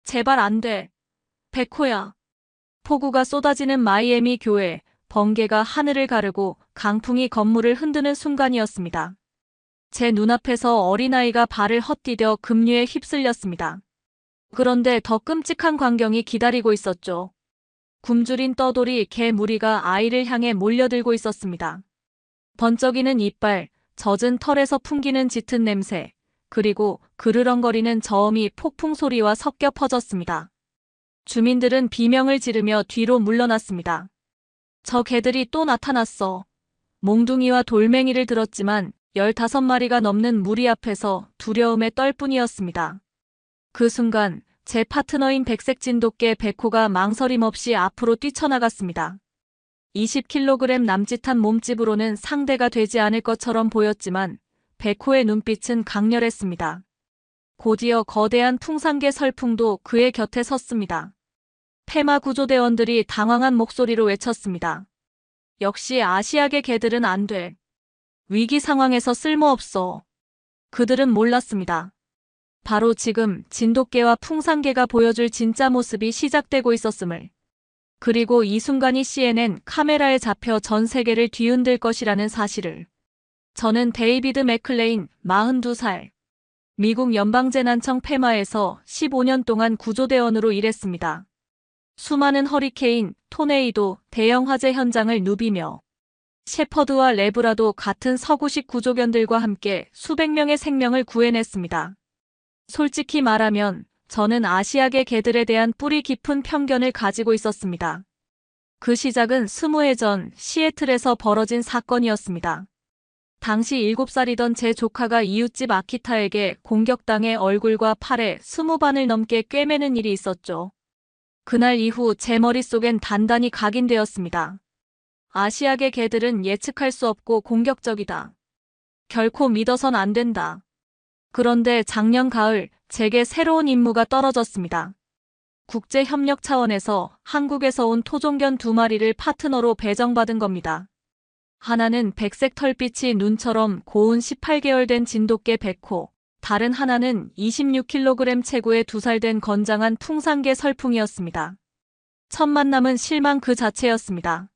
제발 안 돼. 백호야. 폭우가 쏟아지는 마이애미 교회, 번개가 하늘을 가르고 강풍이 건물을 흔드는 순간이었습니다. 제 눈앞에서 어린아이가 발을 헛디뎌 급류에 휩쓸렸습니다. 그런데 더 끔찍한 광경이 기다리고 있었죠. 굶주린 떠돌이 개 무리가 아이를 향해 몰려들고 있었습니다. 번쩍이는 이빨, 젖은 털에서 풍기는 짙은 냄새, 그리고 그르렁거리는 저음이 폭풍 소리와 섞여 퍼졌습니다. 주민들은 비명을 지르며 뒤로 물러났습니다. 저 개들이 또 나타났어. 몽둥이와 돌멩이를 들었지만 15마리가 넘는 무리 앞에서 두려움에 떨 뿐이었습니다. 그 순간 제 파트너인 백색 진돗개 백호가 망설임 없이 앞으로 뛰쳐나갔습니다. 20kg 남짓한 몸집으로는 상대가 되지 않을 것처럼 보였지만 백호의 눈빛은 강렬했습니다. 곧이어 거대한 풍산개 설풍도 그의 곁에 섰습니다. 페마 구조대원들이 당황한 목소리로 외쳤습니다. 역시 아시아계 개들은 안 돼. 위기 상황에서 쓸모없어. 그들은 몰랐습니다. 바로 지금 진돗개와 풍산개가 보여줄 진짜 모습이 시작되고 있었음을. 그리고 이 순간이 CNN 카메라에 잡혀 전 세계를 뒤흔들 것이라는 사실을. 저는 데이비드 맥클레인 42살. 미국 연방재난청 페마에서 15년 동안 구조대원으로 일했습니다. 수많은 허리케인, 토네이도, 대형 화재 현장을 누비며 셰퍼드와 레브라도 같은 서구식 구조견들과 함께 수백 명의 생명을 구해냈습니다. 솔직히 말하면 저는 아시아계 개들에 대한 뿌리 깊은 편견을 가지고 있었습니다. 그 시작은 20해 전 시애틀에서 벌어진 사건이었습니다. 당시 7살이던 제 조카가 이웃집 아키타에게 공격당해 얼굴과 팔에 20반을 넘게 꿰매는 일이 있었죠. 그날 이후 제 머릿속엔 단단히 각인되었습니다. 아시아계 개들은 예측할 수 없고 공격적이다. 결코 믿어선 안 된다. 그런데 작년 가을 제게 새로운 임무가 떨어졌습니다. 국제협력 차원에서 한국에서 온 토종견 2마리를 파트너로 배정받은 겁니다. 하나는 백색 털빛이 눈처럼 고운 18개월 된 진돗개 백호, 다른 하나는 26kg 체구의 2살 된 건장한 풍산개 설풍이었습니다. 첫 만남은 실망 그 자체였습니다.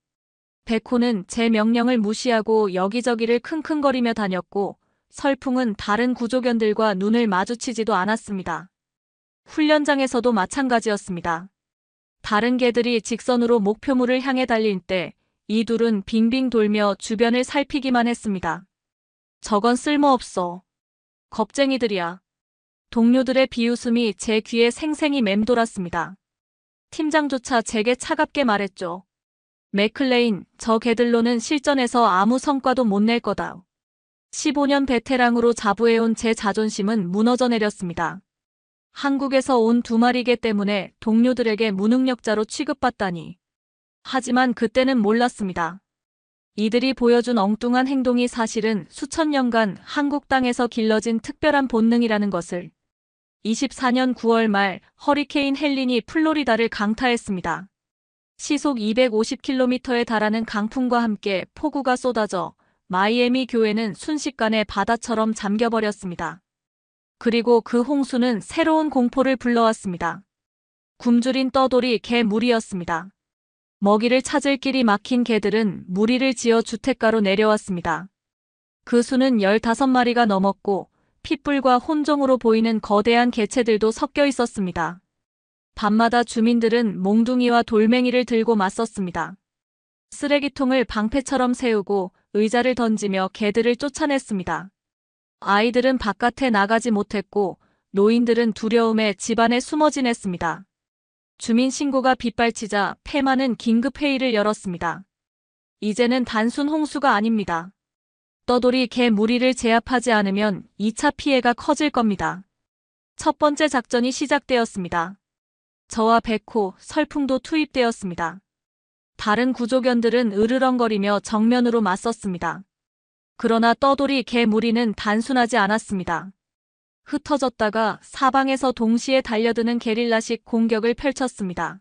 백호는 제 명령을 무시하고 여기저기를 킁킁거리며 다녔고 설풍은 다른 구조견들과 눈을 마주치지도 않았습니다. 훈련장에서도 마찬가지였습니다. 다른 개들이 직선으로 목표물을 향해 달릴 때 이 둘은 빙빙 돌며 주변을 살피기만 했습니다. 저건 쓸모없어. 겁쟁이들이야. 동료들의 비웃음이 제 귀에 생생히 맴돌았습니다. 팀장조차 제게 차갑게 말했죠. 맥클레인, 저 개들로는 실전에서 아무 성과도 못 낼 거다. 15년 베테랑으로 자부해온 제 자존심은 무너져 내렸습니다. 한국에서 온 2마리 개 때문에 동료들에게 무능력자로 취급받다니. 하지만 그때는 몰랐습니다. 이들이 보여준 엉뚱한 행동이 사실은 수천 년간 한국 땅에서 길러진 특별한 본능이라는 것을. 24년 9월 말 허리케인 헬린이 플로리다를 강타했습니다. 시속 250km에 달하는 강풍과 함께 폭우가 쏟아져 마이애미 교회는 순식간에 바다처럼 잠겨버렸습니다. 그리고 그 홍수는 새로운 공포를 불러왔습니다. 굶주린 떠돌이 개 무리였습니다. 먹이를 찾을 길이 막힌 개들은 무리를 지어 주택가로 내려왔습니다. 그 수는 15마리가 넘었고 핏불과 혼종으로 보이는 거대한 개체들도 섞여 있었습니다. 밤마다 주민들은 몽둥이와 돌멩이를 들고 맞섰습니다. 쓰레기통을 방패처럼 세우고 의자를 던지며 개들을 쫓아냈습니다. 아이들은 바깥에 나가지 못했고 노인들은 두려움에 집안에 숨어 지냈습니다. 주민 신고가 빗발치자 페마는 긴급회의를 열었습니다. 이제는 단순 홍수가 아닙니다. 떠돌이 개 무리를 제압하지 않으면 2차 피해가 커질 겁니다. 첫 번째 작전이 시작되었습니다. 저와 백호, 설풍도 투입되었습니다. 다른 구조견들은 으르렁거리며 정면으로 맞섰습니다. 그러나 떠돌이 개 무리는 단순하지 않았습니다. 흩어졌다가 사방에서 동시에 달려드는 게릴라식 공격을 펼쳤습니다.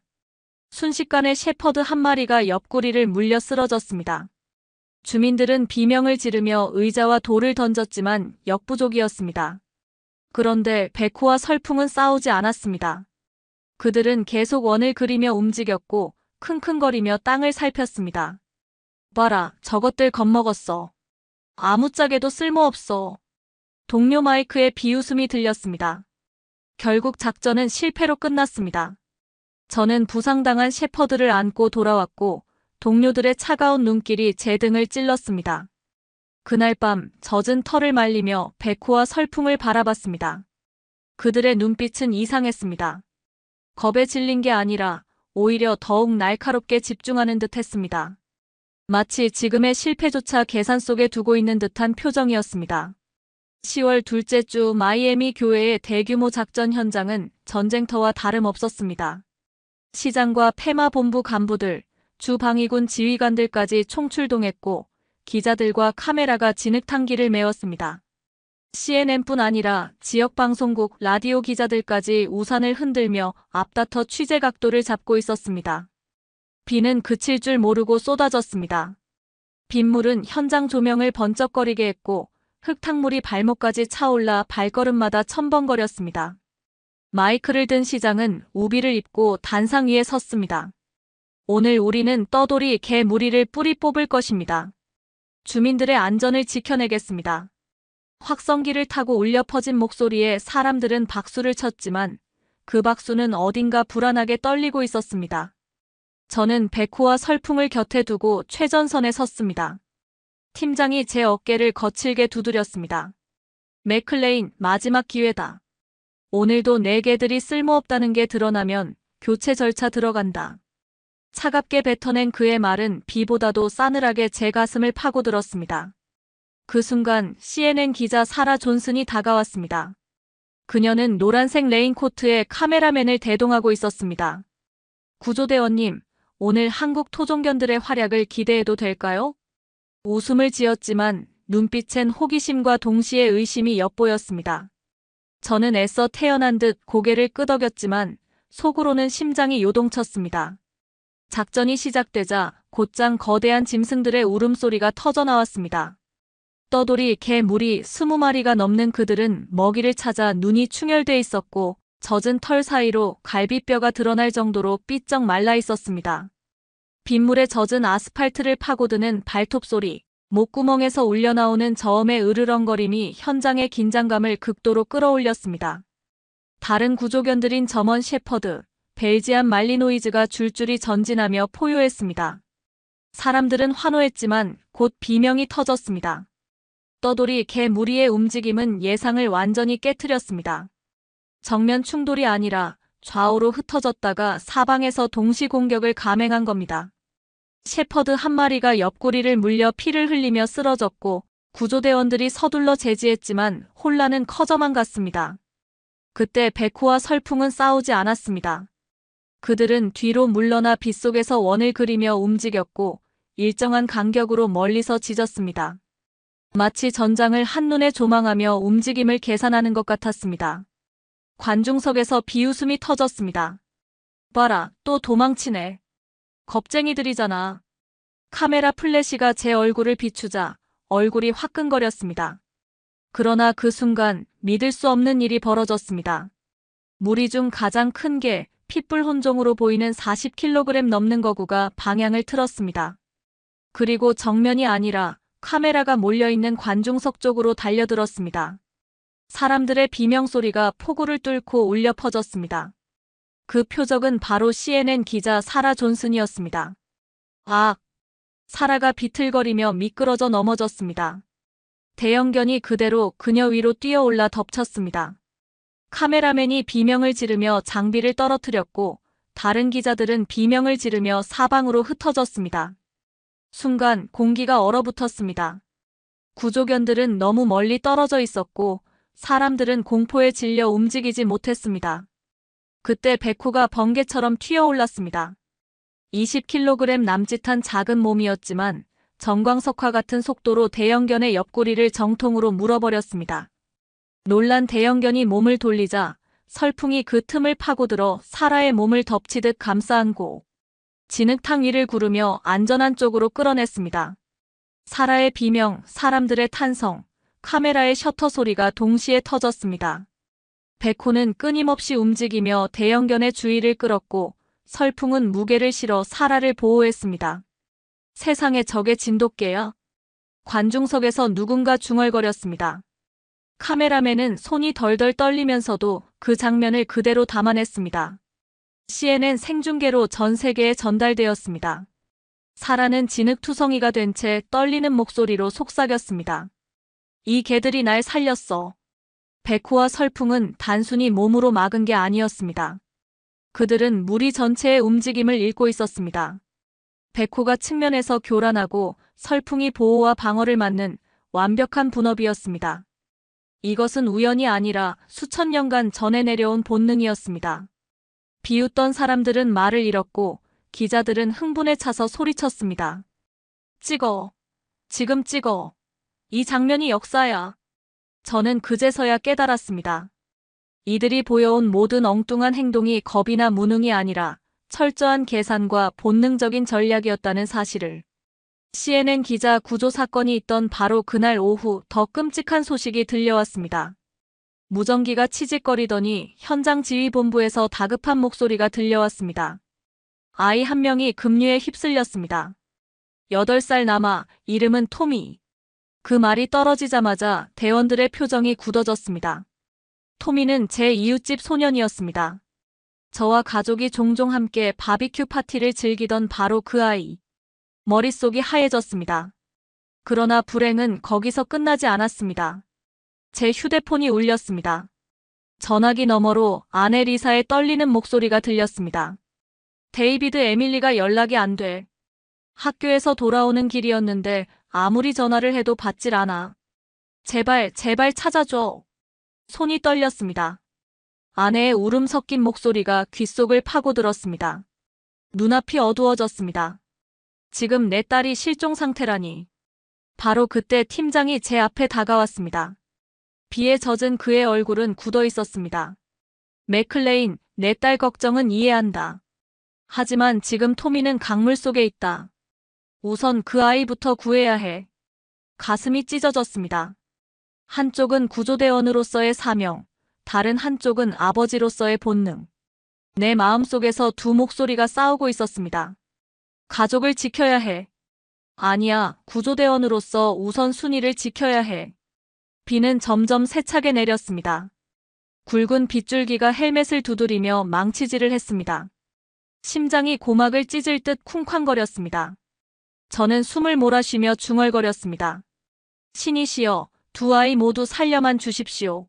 순식간에 셰퍼드 1마리가 옆구리를 물려 쓰러졌습니다. 주민들은 비명을 지르며 의자와 돌을 던졌지만 역부족이었습니다. 그런데 백호와 설풍은 싸우지 않았습니다. 그들은 계속 원을 그리며 움직였고 킁킁거리며 땅을 살폈습니다. 봐라, 저것들 겁먹었어. 아무짝에도 쓸모없어. 동료 마이크의 비웃음이 들렸습니다. 결국 작전은 실패로 끝났습니다. 저는 부상당한 셰퍼드를 안고 돌아왔고 동료들의 차가운 눈길이 제 등을 찔렀습니다. 그날 밤 젖은 털을 말리며 백호와 설풍을 바라봤습니다. 그들의 눈빛은 이상했습니다. 겁에 질린 게 아니라 오히려 더욱 날카롭게 집중하는 듯 했습니다. 마치 지금의 실패조차 계산 속에 두고 있는 듯한 표정이었습니다. 10월 둘째 주 마이애미 교회의 대규모 작전 현장은 전쟁터와 다름없었습니다. 시장과 페마 본부 간부들, 주방위군 지휘관들까지 총출동했고 기자들과 카메라가 진흙탕기를 메웠습니다. CNN뿐 아니라 지역방송국 라디오 기자들까지 우산을 흔들며 앞다퉈 취재 각도를 잡고 있었습니다. 비는 그칠 줄 모르고 쏟아졌습니다. 빗물은 현장 조명을 번쩍거리게 했고 흙탕물이 발목까지 차올라 발걸음마다 첨벙거렸습니다. 마이크를 든 시장은 우비를 입고 단상 위에 섰습니다. 오늘 우리는 떠돌이 개 무리를 뿌리 뽑을 것입니다. 주민들의 안전을 지켜내겠습니다. 확성기를 타고 울려 퍼진 목소리에 사람들은 박수를 쳤지만 그 박수는 어딘가 불안하게 떨리고 있었습니다. 저는 백호와 설풍을 곁에 두고 최전선에 섰습니다. 팀장이 제 어깨를 거칠게 두드렸습니다. 맥클레인, 마지막 기회다. 오늘도 내 개들이 쓸모없다는 게 드러나면 교체 절차 들어간다. 차갑게 뱉어낸 그의 말은 비보다도 싸늘하게 제 가슴을 파고들었습니다. 그 순간 CNN 기자 사라 존슨이 다가왔습니다. 그녀는 노란색 레인코트에 카메라맨을 대동하고 있었습니다. 구조대원님, 오늘 한국 토종견들의 활약을 기대해도 될까요? 웃음을 지었지만 눈빛엔 호기심과 동시에 의심이 엿보였습니다. 저는 애써 태어난 듯 고개를 끄덕였지만 속으로는 심장이 요동쳤습니다. 작전이 시작되자 곧장 거대한 짐승들의 울음소리가 터져나왔습니다. 떠돌이 개 무리 20마리가 넘는 그들은 먹이를 찾아 눈이 충혈돼 있었고 젖은 털 사이로 갈비뼈가 드러날 정도로 삐쩍 말라 있었습니다. 빗물에 젖은 아스팔트를 파고드는 발톱 소리, 목구멍에서 울려나오는 저음의 으르렁거림이 현장의 긴장감을 극도로 끌어올렸습니다. 다른 구조견들인 저먼 셰퍼드, 벨지안 말리노이즈가 줄줄이 전진하며 포효했습니다. 사람들은 환호했지만 곧 비명이 터졌습니다. 떠돌이 개 무리의 움직임은 예상을 완전히 깨트렸습니다. 정면 충돌이 아니라 좌우로 흩어졌다가 사방에서 동시 공격을 감행한 겁니다. 셰퍼드 한 마리가 옆구리를 물려 피를 흘리며 쓰러졌고 구조대원들이 서둘러 제지했지만 혼란은 커져만 갔습니다. 그때 백호와 설풍은 싸우지 않았습니다. 그들은 뒤로 물러나 빗속에서 원을 그리며 움직였고 일정한 간격으로 멀리서 짖었습니다. 마치 전장을 한눈에 조망하며 움직임을 계산하는 것 같았습니다. 관중석에서 비웃음이 터졌습니다. 봐라, 또 도망치네. 겁쟁이들이잖아. 카메라 플래시가 제 얼굴을 비추자 얼굴이 화끈거렸습니다. 그러나 그 순간 믿을 수 없는 일이 벌어졌습니다. 무리 중 가장 큰 개, 핏불 혼종으로 보이는 40kg 넘는 거구가 방향을 틀었습니다. 그리고 정면이 아니라 카메라가 몰려있는 관중석 쪽으로 달려들었습니다. 사람들의 비명소리가 폭우를 뚫고 울려 퍼졌습니다. 그 표적은 바로 CNN 기자 사라 존슨이었습니다. 아! 사라가 비틀거리며 미끄러져 넘어졌습니다. 대형견이 그대로 그녀 위로 뛰어올라 덮쳤습니다. 카메라맨이 비명을 지르며 장비를 떨어뜨렸고 다른 기자들은 비명을 지르며 사방으로 흩어졌습니다. 순간 공기가 얼어붙었습니다. 구조견들은 너무 멀리 떨어져 있었고 사람들은 공포에 질려 움직이지 못했습니다. 그때 백호가 번개처럼 튀어올랐습니다. 20kg 남짓한 작은 몸이었지만 정광석화 같은 속도로 대형견의 옆구리를 정통으로 물어버렸습니다. 놀란 대형견이 몸을 돌리자 설풍이 그 틈을 파고들어 사라의 몸을 덮치듯 감싸안고 진흙탕 위를 구르며 안전한 쪽으로 끌어냈습니다. 사라의 비명, 사람들의 탄성, 카메라의 셔터 소리가 동시에 터졌습니다. 백호는 끊임없이 움직이며 대형견의 주의를 끌었고 설풍은 무게를 실어 사라를 보호했습니다. 세상에 저게 진돗개야? 관중석에서 누군가 중얼거렸습니다. 카메라맨은 손이 덜덜 떨리면서도 그 장면을 그대로 담아냈습니다. CNN 생중계로 전 세계에 전달되었습니다. 사라는 진흙투성이가 된 채 떨리는 목소리로 속삭였습니다. 이 개들이 날 살렸어. 백호와 설풍은 단순히 몸으로 막은 게 아니었습니다. 그들은 무리 전체의 움직임을 읽고 있었습니다. 백호가 측면에서 교란하고 설풍이 보호와 방어를 맡는 완벽한 분업이었습니다. 이것은 우연이 아니라 수천 년간 전해 내려온 본능이었습니다. 비웃던 사람들은 말을 잃었고 기자들은 흥분에 차서 소리쳤습니다. 찍어. 지금 찍어. 이 장면이 역사야. 저는 그제서야 깨달았습니다. 이들이 보여온 모든 엉뚱한 행동이 겁이나 무능이 아니라 철저한 계산과 본능적인 전략이었다는 사실을. CNN 기자 구조 사건이 있던 바로 그날 오후 더 끔찍한 소식이 들려왔습니다. 무전기가 치직거리더니 현장 지휘본부에서 다급한 목소리가 들려왔습니다. 아이 한 명이 급류에 휩쓸렸습니다. 8살 남아 이름은 토미. 그 말이 떨어지자마자 대원들의 표정이 굳어졌습니다. 토미는 제 이웃집 소년이었습니다. 저와 가족이 종종 함께 바비큐 파티를 즐기던 바로 그 아이. 머릿속이 하얘졌습니다. 그러나 불행은 거기서 끝나지 않았습니다. 제 휴대폰이 울렸습니다. 전화기 너머로 아내 리사의 떨리는 목소리가 들렸습니다. 데이비드 에밀리가 연락이 안 돼. 학교에서 돌아오는 길이었는데 아무리 전화를 해도 받질 않아. 제발, 제발 찾아줘. 손이 떨렸습니다. 아내의 울음 섞인 목소리가 귓속을 파고들었습니다. 눈앞이 어두워졌습니다. 지금 내 딸이 실종 상태라니. 바로 그때 팀장이 제 앞에 다가왔습니다. 비에 젖은 그의 얼굴은 굳어 있었습니다. 맥클레인, 내 딸 걱정은 이해한다. 하지만 지금 토미는 강물 속에 있다. 우선 그 아이부터 구해야 해. 가슴이 찢어졌습니다. 한쪽은 구조대원으로서의 사명, 다른 한쪽은 아버지로서의 본능. 내 마음속에서 두 목소리가 싸우고 있었습니다. 가족을 지켜야 해. 아니야, 구조대원으로서 우선순위를 지켜야 해. 비는 점점 세차게 내렸습니다. 굵은 빗줄기가 헬멧을 두드리며 망치질을 했습니다. 심장이 고막을 찢을 듯 쿵쾅거렸습니다. 저는 숨을 몰아쉬며 중얼거렸습니다. 신이시여, 두 아이 모두 살려만 주십시오.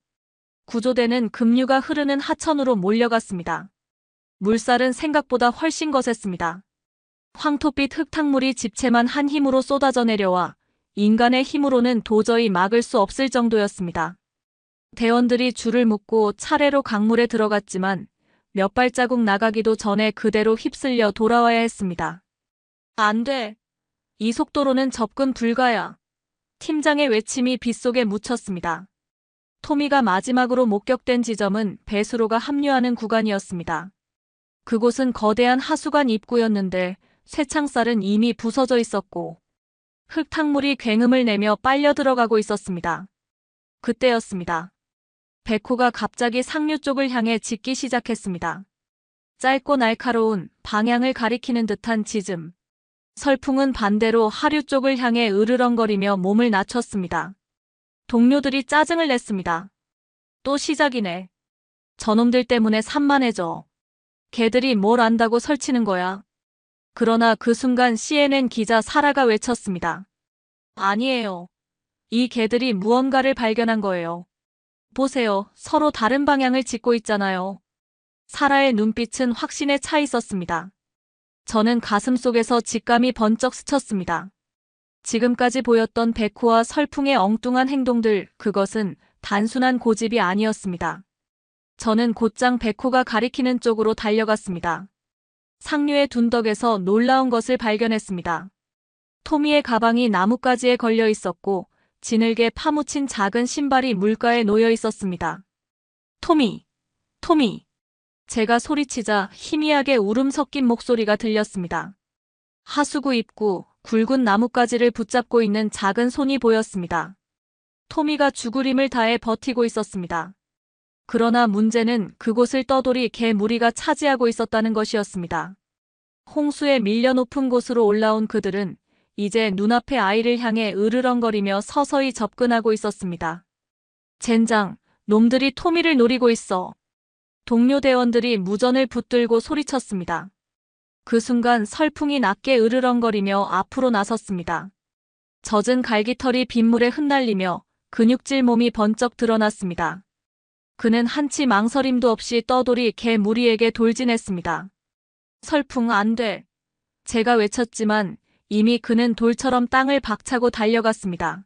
구조대는 급류가 흐르는 하천으로 몰려갔습니다. 물살은 생각보다 훨씬 거셌습니다. 황토빛 흙탕물이 집채만 한 힘으로 쏟아져 내려와 인간의 힘으로는 도저히 막을 수 없을 정도였습니다. 대원들이 줄을 묶고 차례로 강물에 들어갔지만 몇 발자국 나가기도 전에 그대로 휩쓸려 돌아와야 했습니다. 안 돼. 이 속도로는 접근 불가야. 팀장의 외침이 빗속에 묻혔습니다. 토미가 마지막으로 목격된 지점은 배수로가 합류하는 구간이었습니다. 그곳은 거대한 하수관 입구였는데 쇠창살은 이미 부서져 있었고 흙탕물이 굉음을 내며 빨려 들어가고 있었습니다. 그때였습니다. 백호가 갑자기 상류 쪽을 향해 짖기 시작했습니다. 짧고 날카로운 방향을 가리키는 듯한 짖음. 설풍은 반대로 하류 쪽을 향해 으르렁거리며 몸을 낮췄습니다. 동료들이 짜증을 냈습니다. 또 시작이네. 저놈들 때문에 산만해져. 걔들이 뭘 안다고 설치는 거야. 그러나 그 순간 CNN 기자 사라가 외쳤습니다. 아니에요. 이 개들이 무언가를 발견한 거예요. 보세요. 서로 다른 방향을 짚고 있잖아요. 사라의 눈빛은 확신에 차 있었습니다. 저는 가슴속에서 직감이 번쩍 스쳤습니다. 지금까지 보였던 백호와 설풍의 엉뚱한 행동들, 그것은 단순한 고집이 아니었습니다. 저는 곧장 백호가 가리키는 쪽으로 달려갔습니다. 상류의 둔덕에서 놀라운 것을 발견했습니다. 토미의 가방이 나뭇가지에 걸려 있었고 진흙에 파묻힌 작은 신발이 물가에 놓여 있었습니다. 토미! 토미! 제가 소리치자 희미하게 울음 섞인 목소리가 들렸습니다. 하수구 입구, 굵은 나뭇가지를 붙잡고 있는 작은 손이 보였습니다. 토미가 죽을 힘을 다해 버티고 있었습니다. 그러나 문제는 그곳을 떠돌이 개 무리가 차지하고 있었다는 것이었습니다. 홍수에 밀려 높은 곳으로 올라온 그들은 이제 눈앞의 아이를 향해 으르렁거리며 서서히 접근하고 있었습니다. 젠장, 놈들이 토미를 노리고 있어. 동료 대원들이 무전을 붙들고 소리쳤습니다. 그 순간 설풍이 낮게 으르렁거리며 앞으로 나섰습니다. 젖은 갈기털이 빗물에 흩날리며 근육질 몸이 번쩍 드러났습니다. 그는 한치 망설임도 없이 떠돌이 개 무리에게 돌진했습니다. 설풍 안 돼. 제가 외쳤지만 이미 그는 돌처럼 땅을 박차고 달려갔습니다.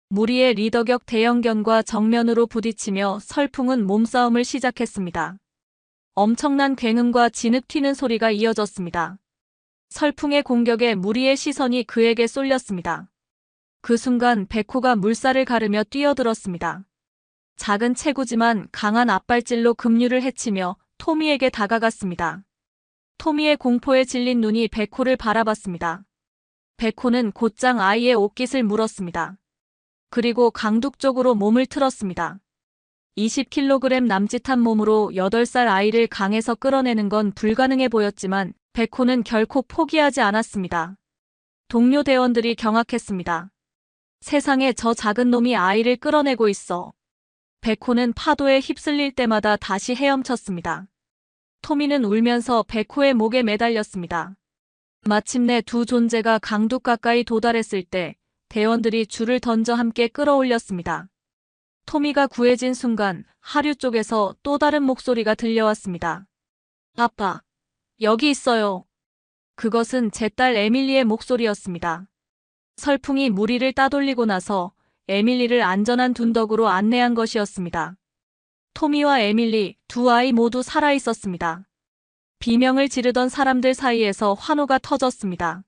무리의 리더격 대형견과 정면으로 부딪히며 설풍은 몸싸움을 시작했습니다. 엄청난 굉음과 진흙 튀는 소리가 이어졌습니다. 설풍의 공격에 무리의 시선이 그에게 쏠렸습니다. 그 순간 백호가 물살을 가르며 뛰어들었습니다. 작은 체구지만 강한 앞발질로 급류를 헤치며 토미에게 다가갔습니다. 토미의 공포에 질린 눈이 백호를 바라봤습니다. 백호는 곧장 아이의 옷깃을 물었습니다. 그리고 강둑 쪽으로 몸을 틀었습니다. 20kg 남짓한 몸으로 8살 아이를 강에서 끌어내는 건 불가능해 보였지만 백호는 결코 포기하지 않았습니다. 동료 대원들이 경악했습니다. 세상에 저 작은 놈이 아이를 끌어내고 있어. 백호는 파도에 휩쓸릴 때마다 다시 헤엄쳤습니다. 토미는 울면서 백호의 목에 매달렸습니다. 마침내 두 존재가 강둑 가까이 도달했을 때 대원들이 줄을 던져 함께 끌어올렸습니다. 토미가 구해진 순간 하류 쪽에서 또 다른 목소리가 들려왔습니다. 아빠, 여기 있어요. 그것은 제 딸 에밀리의 목소리였습니다. 설풍이 무리를 따돌리고 나서 에밀리를 안전한 둔덕으로 안내한 것이었습니다. 토미와 에밀리 두 아이 모두 살아있었습니다. 비명을 지르던 사람들 사이에서 환호가 터졌습니다.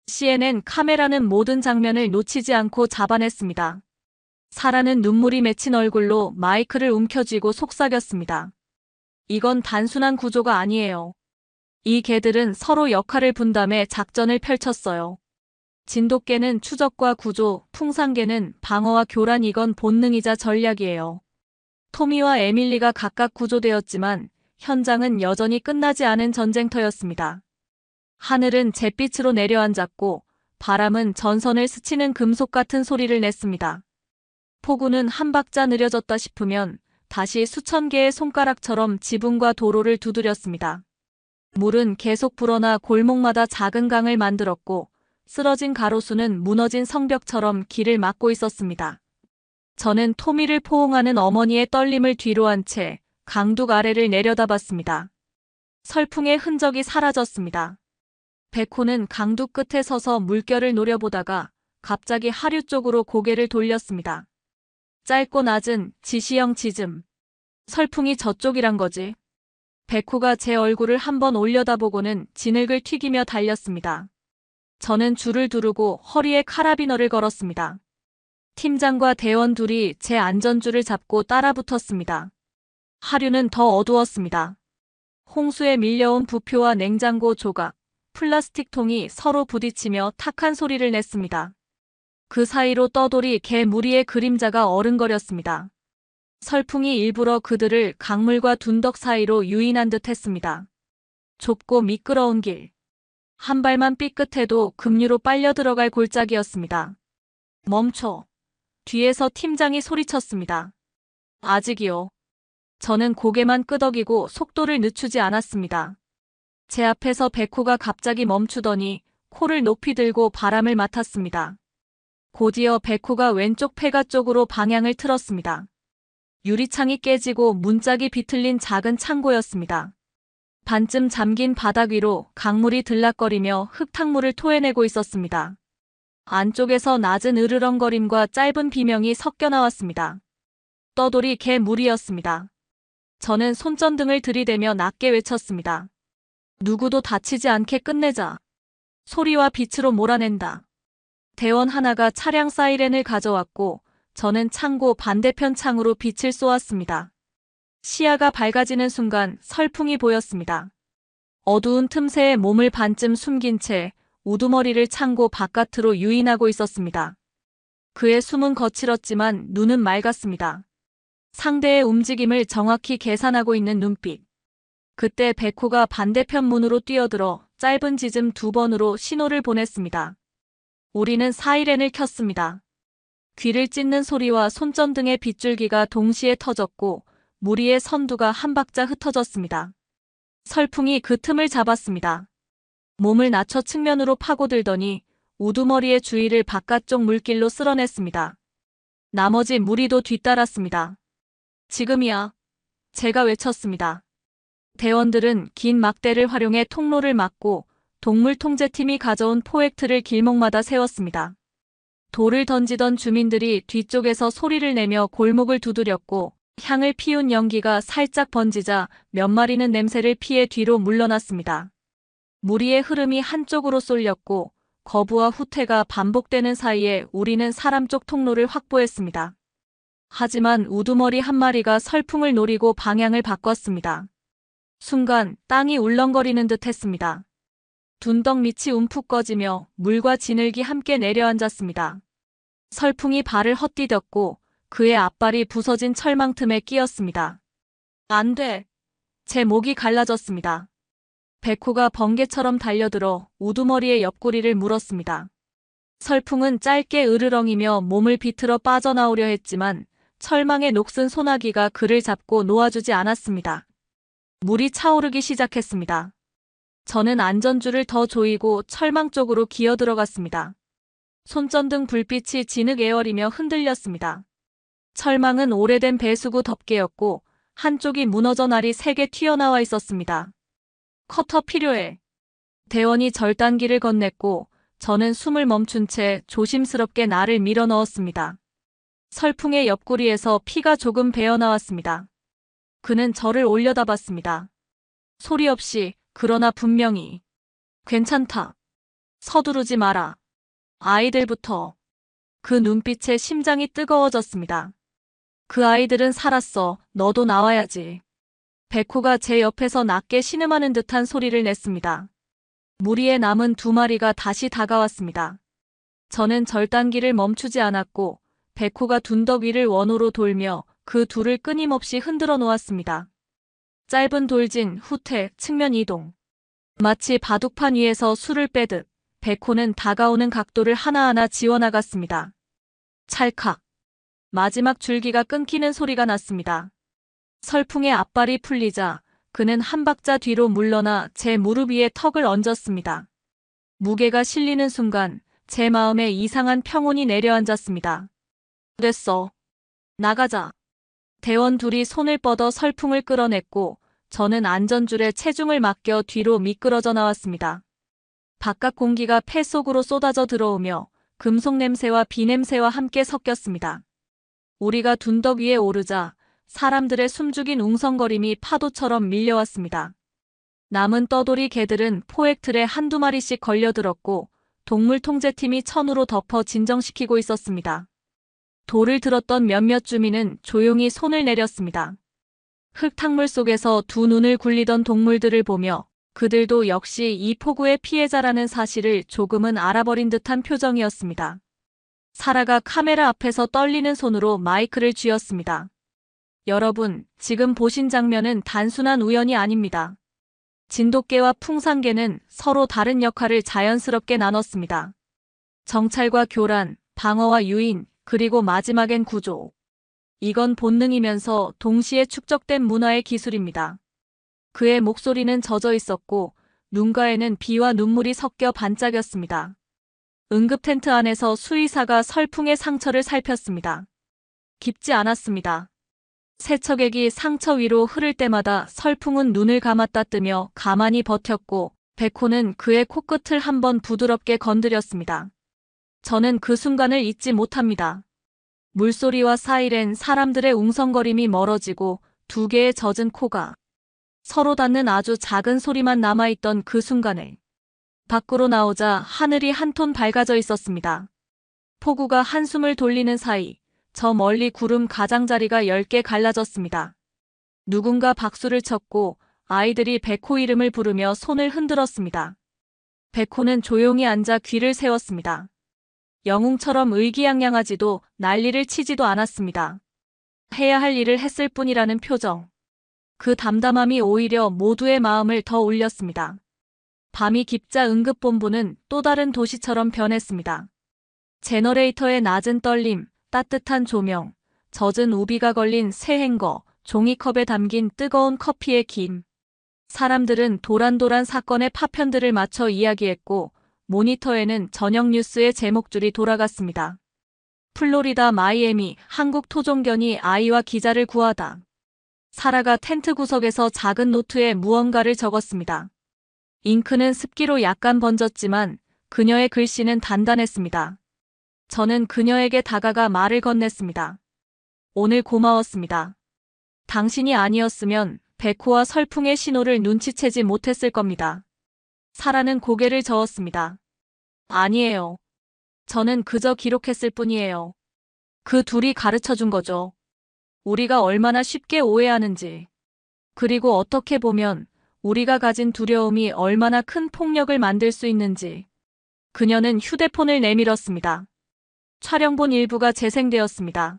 CNN 카메라는 모든 장면을 놓치지 않고 잡아냈습니다. 사라는 눈물이 맺힌 얼굴로 마이크를 움켜쥐고 속삭였습니다. 이건 단순한 구조가 아니에요. 이 개들은 서로 역할을 분담해 작전을 펼쳤어요. 진돗개는 추적과 구조, 풍산개는 방어와 교란, 이건 본능이자 전략이에요. 토미와 에밀리가 각각 구조되었지만 현장은 여전히 끝나지 않은 전쟁터였습니다. 하늘은 잿빛으로 내려앉았고 바람은 전선을 스치는 금속 같은 소리를 냈습니다. 폭우는 한 박자 느려졌다 싶으면 다시 수천 개의 손가락처럼 지붕과 도로를 두드렸습니다. 물은 계속 불어나 골목마다 작은 강을 만들었고 쓰러진 가로수는 무너진 성벽처럼 길을 막고 있었습니다. 저는 토미를 포옹하는 어머니의 떨림을 뒤로한 채 강둑 아래를 내려다봤습니다. 설풍의 흔적이 사라졌습니다. 백호는 강둑 끝에 서서 물결을 노려보다가 갑자기 하류 쪽으로 고개를 돌렸습니다. 짧고 낮은 지시형 지즘. 설풍이 저쪽이란 거지. 백호가 제 얼굴을 한번 올려다보고는 진흙을 튀기며 달렸습니다. 저는 줄을 두르고 허리에 카라비너를 걸었습니다. 팀장과 대원 둘이 제 안전줄을 잡고 따라붙었습니다. 하류는 더 어두웠습니다. 홍수에 밀려온 부표와 냉장고 조각, 플라스틱 통이 서로 부딪히며 탁한 소리를 냈습니다. 그 사이로 떠돌이 개 무리의 그림자가 어른거렸습니다. 설풍이 일부러 그들을 강물과 둔덕 사이로 유인한 듯 했습니다. 좁고 미끄러운 길. 한 발만 삐끗해도 급류로 빨려 들어갈 골짜기였습니다. 멈춰. 뒤에서 팀장이 소리쳤습니다. 아직이요. 저는 고개만 끄덕이고 속도를 늦추지 않았습니다. 제 앞에서 백호가 갑자기 멈추더니 코를 높이 들고 바람을 맡았습니다. 곧이어 백호가 왼쪽 폐가 쪽으로 방향을 틀었습니다. 유리창이 깨지고 문짝이 비틀린 작은 창고였습니다. 반쯤 잠긴 바닥 위로 강물이 들락거리며 흙탕물을 토해내고 있었습니다. 안쪽에서 낮은 으르렁거림과 짧은 비명이 섞여 나왔습니다. 떠돌이 개 무리였습니다. 저는 손전등을 들이대며 낮게 외쳤습니다. 누구도 다치지 않게 끝내자. 소리와 빛으로 몰아낸다. 대원 하나가 차량 사이렌을 가져왔고 저는 창고 반대편 창으로 빛을 쏘았습니다. 시야가 밝아지는 순간 설풍이 보였습니다. 어두운 틈새에 몸을 반쯤 숨긴 채 우두머리를 창고 바깥으로 유인하고 있었습니다. 그의 숨은 거칠었지만 눈은 맑았습니다. 상대의 움직임을 정확히 계산하고 있는 눈빛. 그때 백호가 반대편 문으로 뛰어들어 짧은 지즘 2번으로 신호를 보냈습니다. 우리는 사이렌을 켰습니다. 귀를 찢는 소리와 손전등의 빗줄기가 동시에 터졌고 무리의 선두가 한 박자 흩어졌습니다. 설풍이 그 틈을 잡았습니다. 몸을 낮춰 측면으로 파고들더니 우두머리의 주위를 바깥쪽 물길로 쓸어냈습니다. 나머지 무리도 뒤따랐습니다. 지금이야. 제가 외쳤습니다. 대원들은 긴 막대를 활용해 통로를 막고 동물통제팀이 가져온 포획틀을 길목마다 세웠습니다. 돌을 던지던 주민들이 뒤쪽에서 소리를 내며 골목을 두드렸고 향을 피운 연기가 살짝 번지자 몇 마리는 냄새를 피해 뒤로 물러났습니다. 무리의 흐름이 한쪽으로 쏠렸고 거부와 후퇴가 반복되는 사이에 우리는 사람 쪽 통로를 확보했습니다. 하지만 우두머리 한 마리가 설풍을 노리고 방향을 바꿨습니다. 순간 땅이 울렁거리는 듯 했습니다. 둔덕 밑이 움푹 꺼지며 물과 진흙이 함께 내려앉았습니다. 설풍이 발을 헛디뎠고 그의 앞발이 부서진 철망 틈에 끼었습니다. 안 돼. 제 목이 갈라졌습니다. 백호가 번개처럼 달려들어 우두머리의 옆구리를 물었습니다. 설풍은 짧게 으르렁이며 몸을 비틀어 빠져나오려 했지만 철망의 녹슨 소나기가 그를 잡고 놓아주지 않았습니다. 물이 차오르기 시작했습니다. 저는 안전줄을 더 조이고 철망 쪽으로 기어 들어갔습니다. 손전등 불빛이 진흙 에어리며 흔들렸습니다. 철망은 오래된 배수구 덮개였고 한쪽이 무너져 날이 3개 튀어나와 있었습니다. 커터 필요해. 대원이 절단기를 건넸고 저는 숨을 멈춘 채 조심스럽게 나를 밀어 넣었습니다. 설풍의 옆구리에서 피가 조금 배어나왔습니다. 그는 저를 올려다봤습니다. 소리 없이 그러나 분명히. 괜찮다. 서두르지 마라. 아이들부터. 그 눈빛에 심장이 뜨거워졌습니다. 그 아이들은 살았어. 너도 나와야지. 백호가 제 옆에서 낮게 신음하는 듯한 소리를 냈습니다. 무리에 남은 2마리가 다시 다가왔습니다. 저는 절단기를 멈추지 않았고 백호가 둔덕 위를 원호로 돌며 그 둘을 끊임없이 흔들어 놓았습니다. 짧은 돌진, 후퇴, 측면 이동. 마치 바둑판 위에서 술을 빼듯 백호는 다가오는 각도를 하나하나 지워나갔습니다. 찰칵. 마지막 줄기가 끊기는 소리가 났습니다. 설풍의 앞발이 풀리자 그는 한 박자 뒤로 물러나 제 무릎 위에 턱을 얹었습니다. 무게가 실리는 순간 제 마음에 이상한 평온이 내려앉았습니다. 됐어. 나가자. 대원 둘이 손을 뻗어 설풍을 끌어냈고 저는 안전줄에 체중을 맡겨 뒤로 미끄러져 나왔습니다. 바깥 공기가 폐 속으로 쏟아져 들어오며 금속 냄새와 비 냄새와 함께 섞였습니다. 우리가 둔덕 위에 오르자 사람들의 숨죽인 웅성거림이 파도처럼 밀려왔습니다. 남은 떠돌이 개들은 포획틀에 한두 마리씩 걸려들었고 동물통제팀이 천으로 덮어 진정시키고 있었습니다. 돌을 들었던 몇몇 주민은 조용히 손을 내렸습니다. 흙탕물 속에서 두 눈을 굴리던 동물들을 보며 그들도 역시 이 폭우의 피해자라는 사실을 조금은 알아버린 듯한 표정이었습니다. 사라가 카메라 앞에서 떨리는 손으로 마이크를 쥐었습니다. 여러분, 지금 보신 장면은 단순한 우연이 아닙니다. 진돗개와 풍산개는 서로 다른 역할을 자연스럽게 나눴습니다. 정찰과 교란, 방어와 유인, 그리고 마지막엔 구조. 이건 본능이면서 동시에 축적된 문화의 기술입니다. 그의 목소리는 젖어 있었고 눈가에는 비와 눈물이 섞여 반짝였습니다. 응급 텐트 안에서 수의사가 설풍의 상처를 살폈습니다. 깊지 않았습니다. 세척액이 상처 위로 흐를 때마다 설풍은 눈을 감았다 뜨며 가만히 버텼고 백호는 그의 코끝을 한번 부드럽게 건드렸습니다. 저는 그 순간을 잊지 못합니다. 물소리와 사이렌, 사람들의 웅성거림이 멀어지고 2개의 젖은 코가 서로 닿는 아주 작은 소리만 남아있던 그 순간에 밖으로 나오자 하늘이 한 톤 밝아져 있었습니다. 폭우가 한숨을 돌리는 사이 저 멀리 구름 가장자리가 10개 갈라졌습니다. 누군가 박수를 쳤고 아이들이 백호 이름을 부르며 손을 흔들었습니다. 백호는 조용히 앉아 귀를 세웠습니다. 영웅처럼 의기양양하지도 난리를 치지도 않았습니다. 해야 할 일을 했을 뿐이라는 표정. 그 담담함이 오히려 모두의 마음을 더 울렸습니다. 밤이 깊자 응급본부는 또 다른 도시처럼 변했습니다. 제너레이터의 낮은 떨림, 따뜻한 조명, 젖은 우비가 걸린 새 행거, 종이컵에 담긴 뜨거운 커피의 김. 사람들은 도란도란 사건의 파편들을 맞춰 이야기했고 모니터에는 저녁 뉴스의 제목줄이 돌아갔습니다. 플로리다 마이애미 한국 토종견이 아이와 기자를 구하다. 사라가 텐트 구석에서 작은 노트에 무언가를 적었습니다. 잉크는 습기로 약간 번졌지만 그녀의 글씨는 단단했습니다. 저는 그녀에게 다가가 말을 건넸습니다. 오늘 고마웠습니다. 당신이 아니었으면 백호와 설풍의 신호를 눈치채지 못했을 겁니다. 사라는 고개를 저었습니다. 아니에요. 저는 그저 기록했을 뿐이에요. 그 둘이 가르쳐준 거죠. 우리가 얼마나 쉽게 오해하는지. 그리고 어떻게 보면 우리가 가진 두려움이 얼마나 큰 폭력을 만들 수 있는지. 그녀는 휴대폰을 내밀었습니다. 촬영본 일부가 재생되었습니다.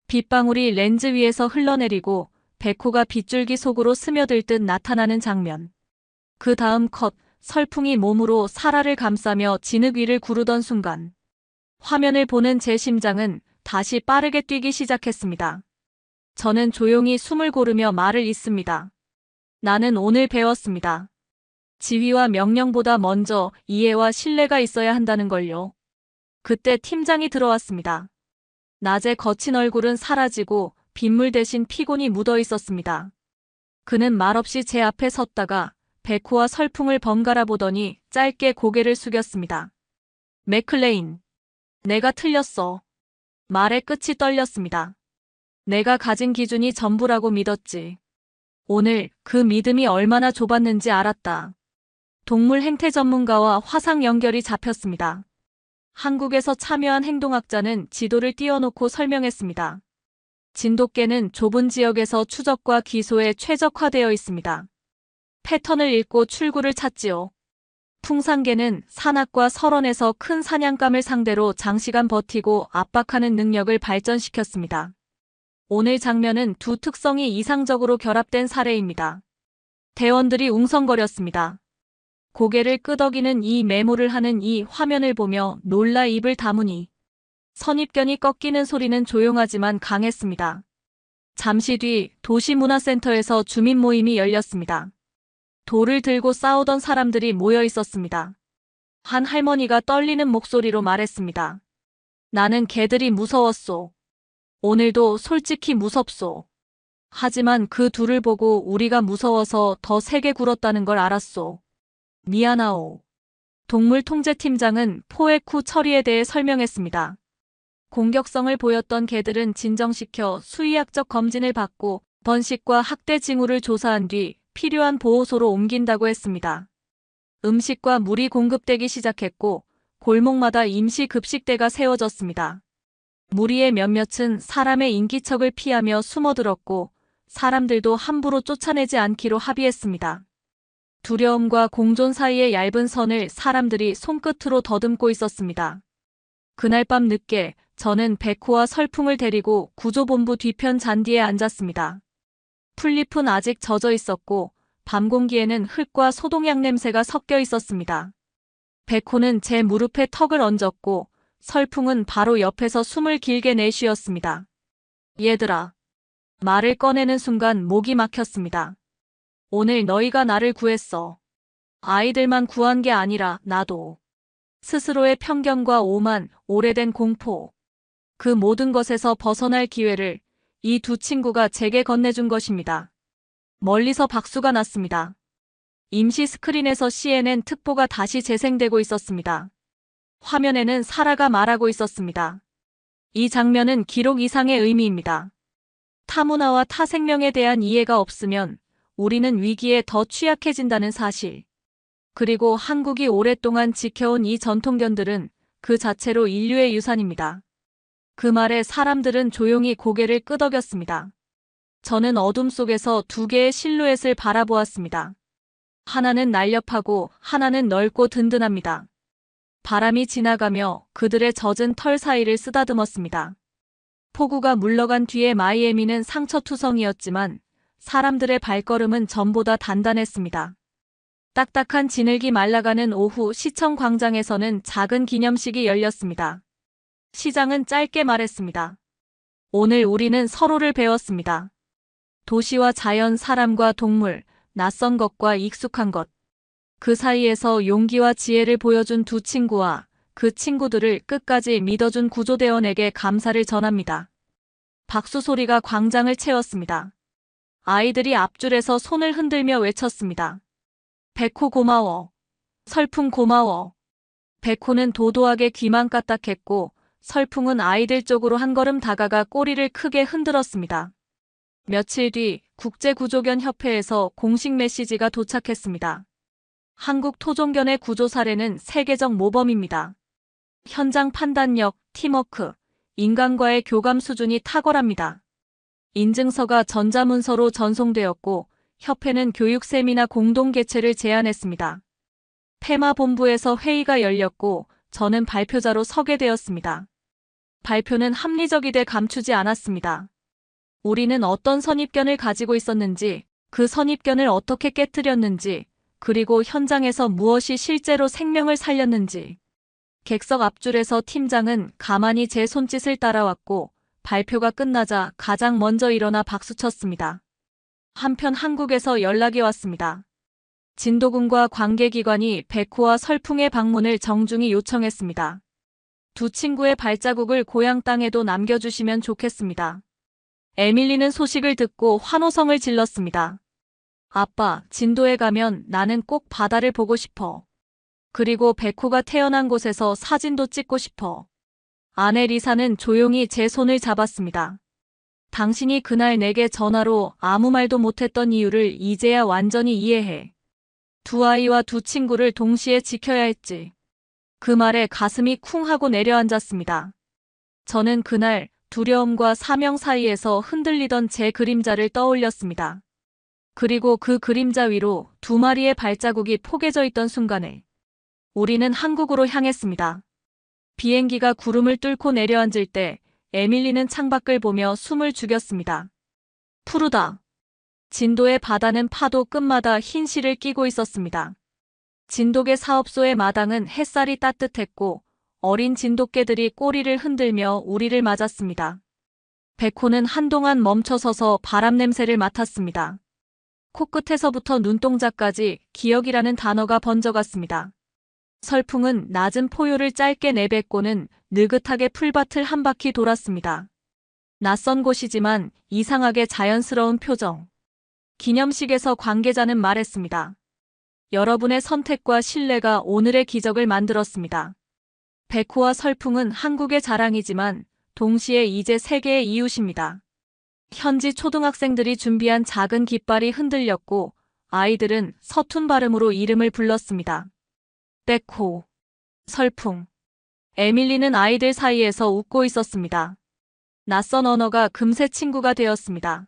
빗방울이 렌즈 위에서 흘러내리고 백호가 빗줄기 속으로 스며들 듯 나타나는 장면. 그 다음 컷, 설풍이 몸으로 사라를 감싸며 진흙 위를 구르던 순간. 화면을 보는 제 심장은 다시 빠르게 뛰기 시작했습니다. 저는 조용히 숨을 고르며 말을 잇습니다. 나는 오늘 배웠습니다. 지휘와 명령보다 먼저 이해와 신뢰가 있어야 한다는 걸요. 그때 팀장이 들어왔습니다. 낮에 거친 얼굴은 사라지고 빗물 대신 피곤이 묻어 있었습니다. 그는 말없이 제 앞에 섰다가 백호와 설풍을 번갈아 보더니 짧게 고개를 숙였습니다. 맥클레인. 내가 틀렸어. 말의 끝이 떨렸습니다. 내가 가진 기준이 전부라고 믿었지. 오늘 그 믿음이 얼마나 좁았는지 알았다. 동물 행태 전문가와 화상 연결이 잡혔습니다. 한국에서 참여한 행동학자는 지도를 띄워놓고 설명했습니다. 진돗개는 좁은 지역에서 추적과 기소에 최적화되어 있습니다. 패턴을 읽고 출구를 찾지요. 풍산개는 산악과 설원에서 큰 사냥감을 상대로 장시간 버티고 압박하는 능력을 발전시켰습니다. 오늘 장면은 두 특성이 이상적으로 결합된 사례입니다. 대원들이 웅성거렸습니다. 고개를 끄덕이는 이 메모를 하는 이 화면을 보며 놀라 입을 다무니 선입견이 꺾이는 소리는 조용하지만 강했습니다. 잠시 뒤 도시문화센터에서 주민 모임이 열렸습니다. 돌을 들고 싸우던 사람들이 모여 있었습니다. 한 할머니가 떨리는 목소리로 말했습니다. 나는 개들이 무서웠소. 오늘도 솔직히 무섭소. 하지만 그 둘을 보고 우리가 무서워서 더 세게 굴었다는 걸 알았소. 미안하오. 동물통제팀장은 포획 후 처리에 대해 설명했습니다. 공격성을 보였던 개들은 진정시켜 수의학적 검진을 받고 번식과 학대 징후를 조사한 뒤 필요한 보호소로 옮긴다고 했습니다. 음식과 물이 공급되기 시작했고 골목마다 임시 급식대가 세워졌습니다. 무리의 몇몇은 사람의 인기척을 피하며 숨어들었고 사람들도 함부로 쫓아내지 않기로 합의했습니다. 두려움과 공존 사이의 얇은 선을 사람들이 손끝으로 더듬고 있었습니다. 그날 밤 늦게 저는 백호와 설풍을 데리고 구조본부 뒤편 잔디에 앉았습니다. 풀잎은 아직 젖어 있었고 밤 공기에는 흙과 소독약 냄새가 섞여 있었습니다. 백호는 제 무릎에 턱을 얹었고 설풍은 바로 옆에서 숨을 길게 내쉬었습니다. 얘들아. 말을 꺼내는 순간 목이 막혔습니다. 오늘 너희가 나를 구했어. 아이들만 구한 게 아니라 나도. 스스로의 편견과 오만, 오래된 공포. 그 모든 것에서 벗어날 기회를 이 두 친구가 제게 건네준 것입니다. 멀리서 박수가 났습니다. 임시 스크린에서 CNN 특보가 다시 재생되고 있었습니다. 화면에는 사라가 말하고 있었습니다. 이 장면은 기록 이상의 의미입니다. 타문화와 타생명에 대한 이해가 없으면 우리는 위기에 더 취약해진다는 사실. 그리고 한국이 오랫동안 지켜온 이 전통견들은 그 자체로 인류의 유산입니다. 그 말에 사람들은 조용히 고개를 끄덕였습니다. 저는 어둠 속에서 두 개의 실루엣을 바라보았습니다. 하나는 날렵하고 하나는 넓고 든든합니다. 바람이 지나가며 그들의 젖은 털 사이를 쓰다듬었습니다. 폭우가 물러간 뒤에 마이애미는 상처투성이었지만 사람들의 발걸음은 전보다 단단했습니다. 딱딱한 지늘기 말라가는 오후 시청 광장에서는 작은 기념식이 열렸습니다. 시장은 짧게 말했습니다. 오늘 우리는 서로를 배웠습니다. 도시와 자연, 사람과 동물, 낯선 것과 익숙한 것. 그 사이에서 용기와 지혜를 보여준 두 친구와 그 친구들을 끝까지 믿어준 구조대원에게 감사를 전합니다. 박수 소리가 광장을 채웠습니다. 아이들이 앞줄에서 손을 흔들며 외쳤습니다. 백호 고마워. 설풍 고마워. 백호는 도도하게 귀만 까딱했고 설풍은 아이들 쪽으로 한 걸음 다가가 꼬리를 크게 흔들었습니다. 며칠 뒤 국제구조견협회에서 공식 메시지가 도착했습니다. 한국 토종견의 구조 사례는 세계적 모범입니다. 현장 판단력, 팀워크, 인간과의 교감 수준이 탁월합니다. 인증서가 전자문서로 전송되었고 협회는 교육 세미나 공동 개최를 제안했습니다. 테마 본부에서 회의가 열렸고 저는 발표자로 서게 되었습니다. 발표는 합리적이되 감추지 않았습니다. 우리는 어떤 선입견을 가지고 있었는지, 그 선입견을 어떻게 깨뜨렸는지, 그리고 현장에서 무엇이 실제로 생명을 살렸는지. 객석 앞줄에서 팀장은 가만히 제 손짓을 따라왔고 발표가 끝나자 가장 먼저 일어나 박수쳤습니다. 한편 한국에서 연락이 왔습니다. 진도군과 관계기관이 백호와 설풍의 방문을 정중히 요청했습니다. 두 친구의 발자국을 고향 땅에도 남겨주시면 좋겠습니다. 에밀리는 소식을 듣고 환호성을 질렀습니다. 아빠, 진도에 가면 나는 꼭 바다를 보고 싶어. 그리고 백호가 태어난 곳에서 사진도 찍고 싶어. 아내 리사는 조용히 제 손을 잡았습니다. 당신이 그날 내게 전화로 아무 말도 못했던 이유를 이제야 완전히 이해해. 두 아이와 두 친구를 동시에 지켜야 했지. 그 말에 가슴이 쿵 하고 내려앉았습니다. 저는 그날 두려움과 사명 사이에서 흔들리던 제 그림자를 떠올렸습니다. 그리고 그 그림자 위로 두 마리의 발자국이 포개져 있던 순간에 우리는 한국으로 향했습니다. 비행기가 구름을 뚫고 내려앉을 때 에밀리는 창밖을 보며 숨을 죽였습니다. 푸르다. 진도의 바다는 파도 끝마다 흰 실을 끼고 있었습니다. 진돗개 사업소의 마당은 햇살이 따뜻했고 어린 진돗개들이 꼬리를 흔들며 우리를 맞았습니다. 백호는 한동안 멈춰서서 바람 냄새를 맡았습니다. 코끝에서부터 눈동자까지 기억이라는 단어가 번져갔습니다. 설풍은 낮은 포효를 짧게 내뱉고는 느긋하게 풀밭을 한 바퀴 돌았습니다. 낯선 곳이지만 이상하게 자연스러운 표정. 기념식에서 관계자는 말했습니다. 여러분의 선택과 신뢰가 오늘의 기적을 만들었습니다. 백호와 설풍은 한국의 자랑이지만 동시에 이제 세계의 이웃입니다. 현지 초등학생들이 준비한 작은 깃발이 흔들렸고 아이들은 서툰 발음으로 이름을 불렀습니다. 백호, 설풍. 에밀리는 아이들 사이에서 웃고 있었습니다. 낯선 언어가 금세 친구가 되었습니다.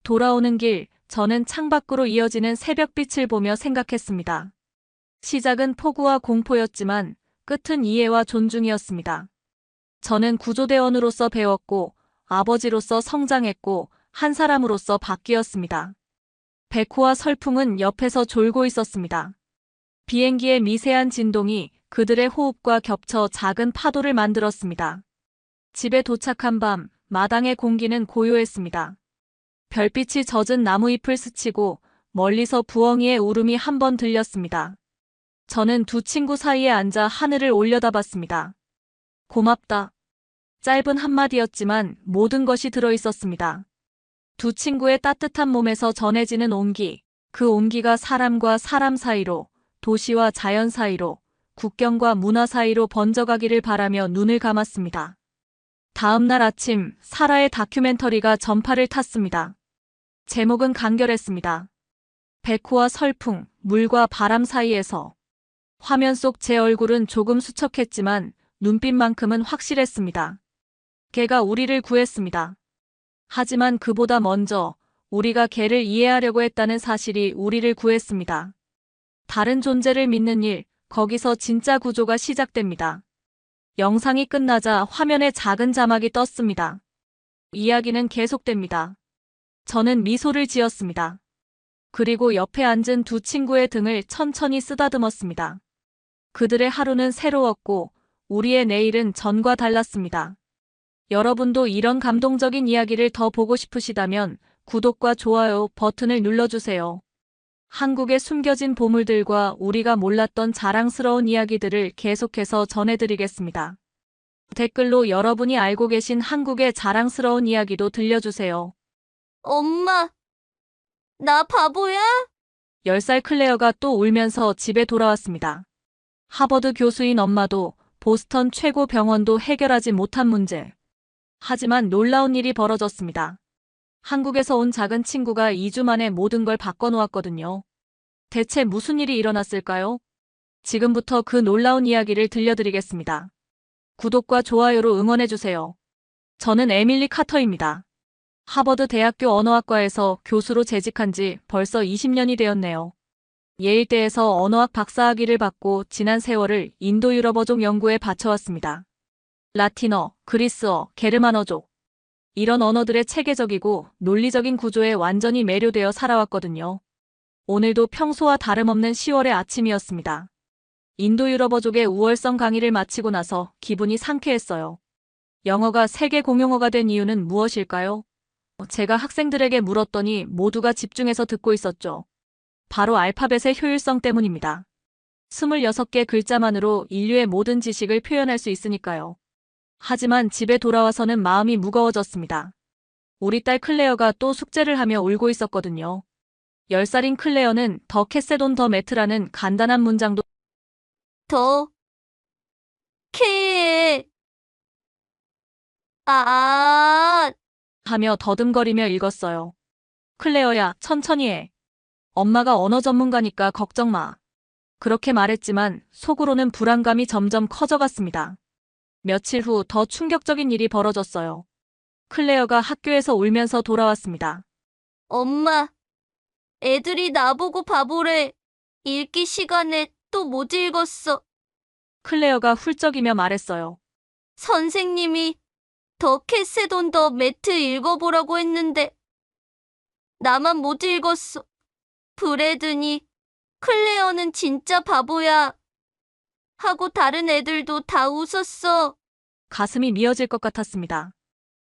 돌아오는 길, 저는 창밖으로 이어지는 새벽빛을 보며 생각했습니다. 시작은 폭우와 공포였지만 끝은 이해와 존중이었습니다. 저는 구조대원으로서 배웠고 아버지로서 성장했고 한 사람으로서 바뀌었습니다. 백호와 설풍은 옆에서 졸고 있었습니다. 비행기의 미세한 진동이 그들의 호흡과 겹쳐 작은 파도를 만들었습니다. 집에 도착한 밤, 마당의 공기는 고요했습니다. 별빛이 젖은 나무잎을 스치고 멀리서 부엉이의 울음이 한 번 들렸습니다. 저는 두 친구 사이에 앉아 하늘을 올려다봤습니다. 고맙다. 짧은 한마디였지만 모든 것이 들어있었습니다. 두 친구의 따뜻한 몸에서 전해지는 온기, 그 온기가 사람과 사람 사이로, 도시와 자연 사이로, 국경과 문화 사이로 번져가기를 바라며 눈을 감았습니다. 다음 날 아침, 사라의 다큐멘터리가 전파를 탔습니다. 제목은 간결했습니다. 백호와 설풍, 물과 바람 사이에서. 화면 속 제 얼굴은 조금 수척했지만 눈빛만큼은 확실했습니다. 개가 우리를 구했습니다. 하지만 그보다 먼저 우리가 개를 이해하려고 했다는 사실이 우리를 구했습니다. 다른 존재를 믿는 일, 거기서 진짜 구조가 시작됩니다. 영상이 끝나자 화면에 작은 자막이 떴습니다. 이야기는 계속됩니다. 저는 미소를 지었습니다. 그리고 옆에 앉은 두 친구의 등을 천천히 쓰다듬었습니다. 그들의 하루는 새로웠고 우리의 내일은 전과 달랐습니다. 여러분도 이런 감동적인 이야기를 더 보고 싶으시다면 구독과 좋아요 버튼을 눌러주세요. 한국의 숨겨진 보물들과 우리가 몰랐던 자랑스러운 이야기들을 계속해서 전해드리겠습니다. 댓글로 여러분이 알고 계신 한국의 자랑스러운 이야기도 들려주세요. 엄마, 나 바보야? 10살 클레어가 또 울면서 집에 돌아왔습니다. 하버드 교수인 엄마도 보스턴 최고 병원도 해결하지 못한 문제. 하지만 놀라운 일이 벌어졌습니다. 한국에서 온 작은 친구가 2주 만에 모든 걸 바꿔놓았거든요. 대체 무슨 일이 일어났을까요? 지금부터 그 놀라운 이야기를 들려드리겠습니다. 구독과 좋아요로 응원해주세요. 저는 에밀리 카터입니다. 하버드 대학교 언어학과에서 교수로 재직한 지 벌써 20년이 되었네요. 예일대에서 언어학 박사학위를 받고 지난 세월을 인도 유럽어족 연구에 바쳐왔습니다. 라틴어, 그리스어, 게르만어족. 이런 언어들의 체계적이고 논리적인 구조에 완전히 매료되어 살아왔거든요. 오늘도 평소와 다름없는 10월의 아침이었습니다. 인도 유럽어족의 우월성 강의를 마치고 나서 기분이 상쾌했어요. 영어가 세계 공용어가 된 이유는 무엇일까요? 제가 학생들에게 물었더니 모두가 집중해서 듣고 있었죠. 바로 알파벳의 효율성 때문입니다. 26개 글자만으로 인류의 모든 지식을 표현할 수 있으니까요. 하지만 집에 돌아와서는 마음이 무거워졌습니다. 우리 딸 클레어가 또 숙제를 하며 울고 있었거든요. 10살인 클레어는 더 캐세돈 더 매트라는 간단한 문장도 더, 캐, 아, 하며 더듬거리며 읽었어요. 클레어야, 천천히 해. 엄마가 언어 전문가니까 걱정 마. 그렇게 말했지만 속으로는 불안감이 점점 커져갔습니다. 며칠 후 더 충격적인 일이 벌어졌어요. 클레어가 학교에서 울면서 돌아왔습니다. 엄마, 애들이 나보고 바보래. 읽기 시간에 또 못 읽었어. 클레어가 훌쩍이며 말했어요. 선생님이 더 캐세돈 더 매트 읽어보라고 했는데 나만 못 읽었어. 브래드니, 클레어는 진짜 바보야. 하고 다른 애들도 다 웃었어. 가슴이 미어질 것 같았습니다.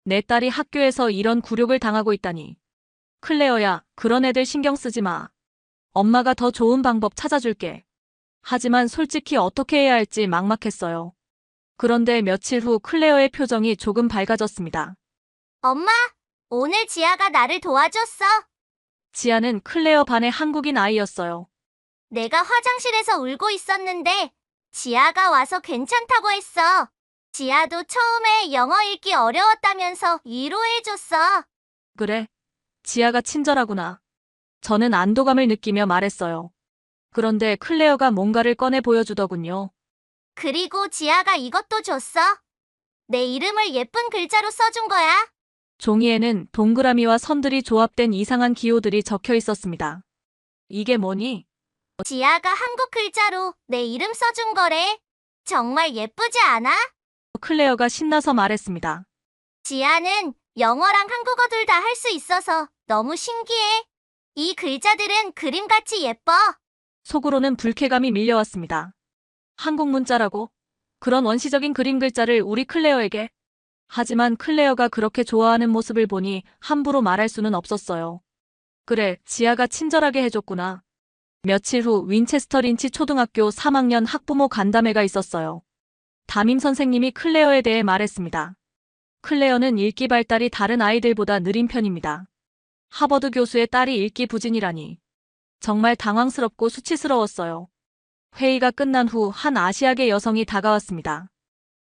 내 딸이 학교에서 이런 굴욕을 당하고 있다니. 클레어야, 그런 애들 신경 쓰지 마. 엄마가 더 좋은 방법 찾아줄게. 하지만 솔직히 어떻게 해야 할지 막막했어요. 그런데 며칠 후 클레어의 표정이 조금 밝아졌습니다. 엄마, 오늘 지아가 나를 도와줬어. 지아는 클레어 반의 한국인 아이였어요. 내가 화장실에서 울고 있었는데 지아가 와서 괜찮다고 했어. 지아도 처음에 영어 읽기 어려웠다면서 위로해줬어. 그래? 지아가 친절하구나. 저는 안도감을 느끼며 말했어요. 그런데 클레어가 뭔가를 꺼내 보여주더군요. 그리고 지아가 이것도 줬어. 내 이름을 예쁜 글자로 써준 거야. 종이에는 동그라미와 선들이 조합된 이상한 기호들이 적혀 있었습니다. 이게 뭐니? 지아가 한국 글자로 내 이름 써준 거래. 정말 예쁘지 않아? 클레어가 신나서 말했습니다. 지아는 영어랑 한국어 둘 다 할 수 있어서 너무 신기해. 이 글자들은 그림같이 예뻐. 속으로는 불쾌감이 밀려왔습니다. 한국 문자라고? 그런 원시적인 그림 글자를 우리 클레어에게? 하지만 클레어가 그렇게 좋아하는 모습을 보니 함부로 말할 수는 없었어요. 그래, 지아가 친절하게 해줬구나. 며칠 후 윈체스터 린치 초등학교 3학년 학부모 간담회가 있었어요. 담임 선생님이 클레어에 대해 말했습니다. 클레어는 읽기 발달이 다른 아이들보다 느린 편입니다. 하버드 교수의 딸이 읽기 부진이라니. 정말 당황스럽고 수치스러웠어요. 회의가 끝난 후 한 아시아계 여성이 다가왔습니다.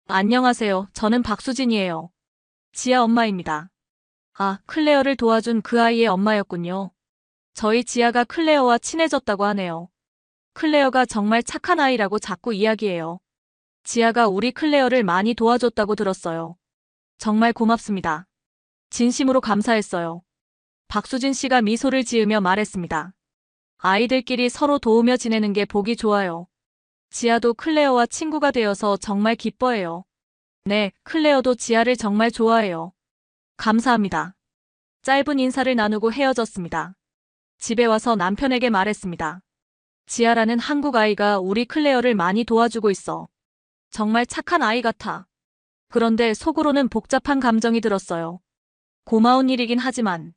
안녕하세요. 저는 박수진이에요. 지아 엄마입니다. 아, 클레어를 도와준 그 아이의 엄마였군요. 저희 지아가 클레어와 친해졌다고 하네요. 클레어가 정말 착한 아이라고 자꾸 이야기해요. 지아가 우리 클레어를 많이 도와줬다고 들었어요. 정말 고맙습니다. 진심으로 감사했어요. 박수진 씨가 미소를 지으며 말했습니다. 아이들끼리 서로 도우며 지내는 게 보기 좋아요. 지아도 클레어와 친구가 되어서 정말 기뻐해요. 네, 클레어도 지아를 정말 좋아해요. 감사합니다. 짧은 인사를 나누고 헤어졌습니다. 집에 와서 남편에게 말했습니다. 지아라는 한국 아이가 우리 클레어를 많이 도와주고 있어. 정말 착한 아이 같아. 그런데 속으로는 복잡한 감정이 들었어요. 고마운 일이긴 하지만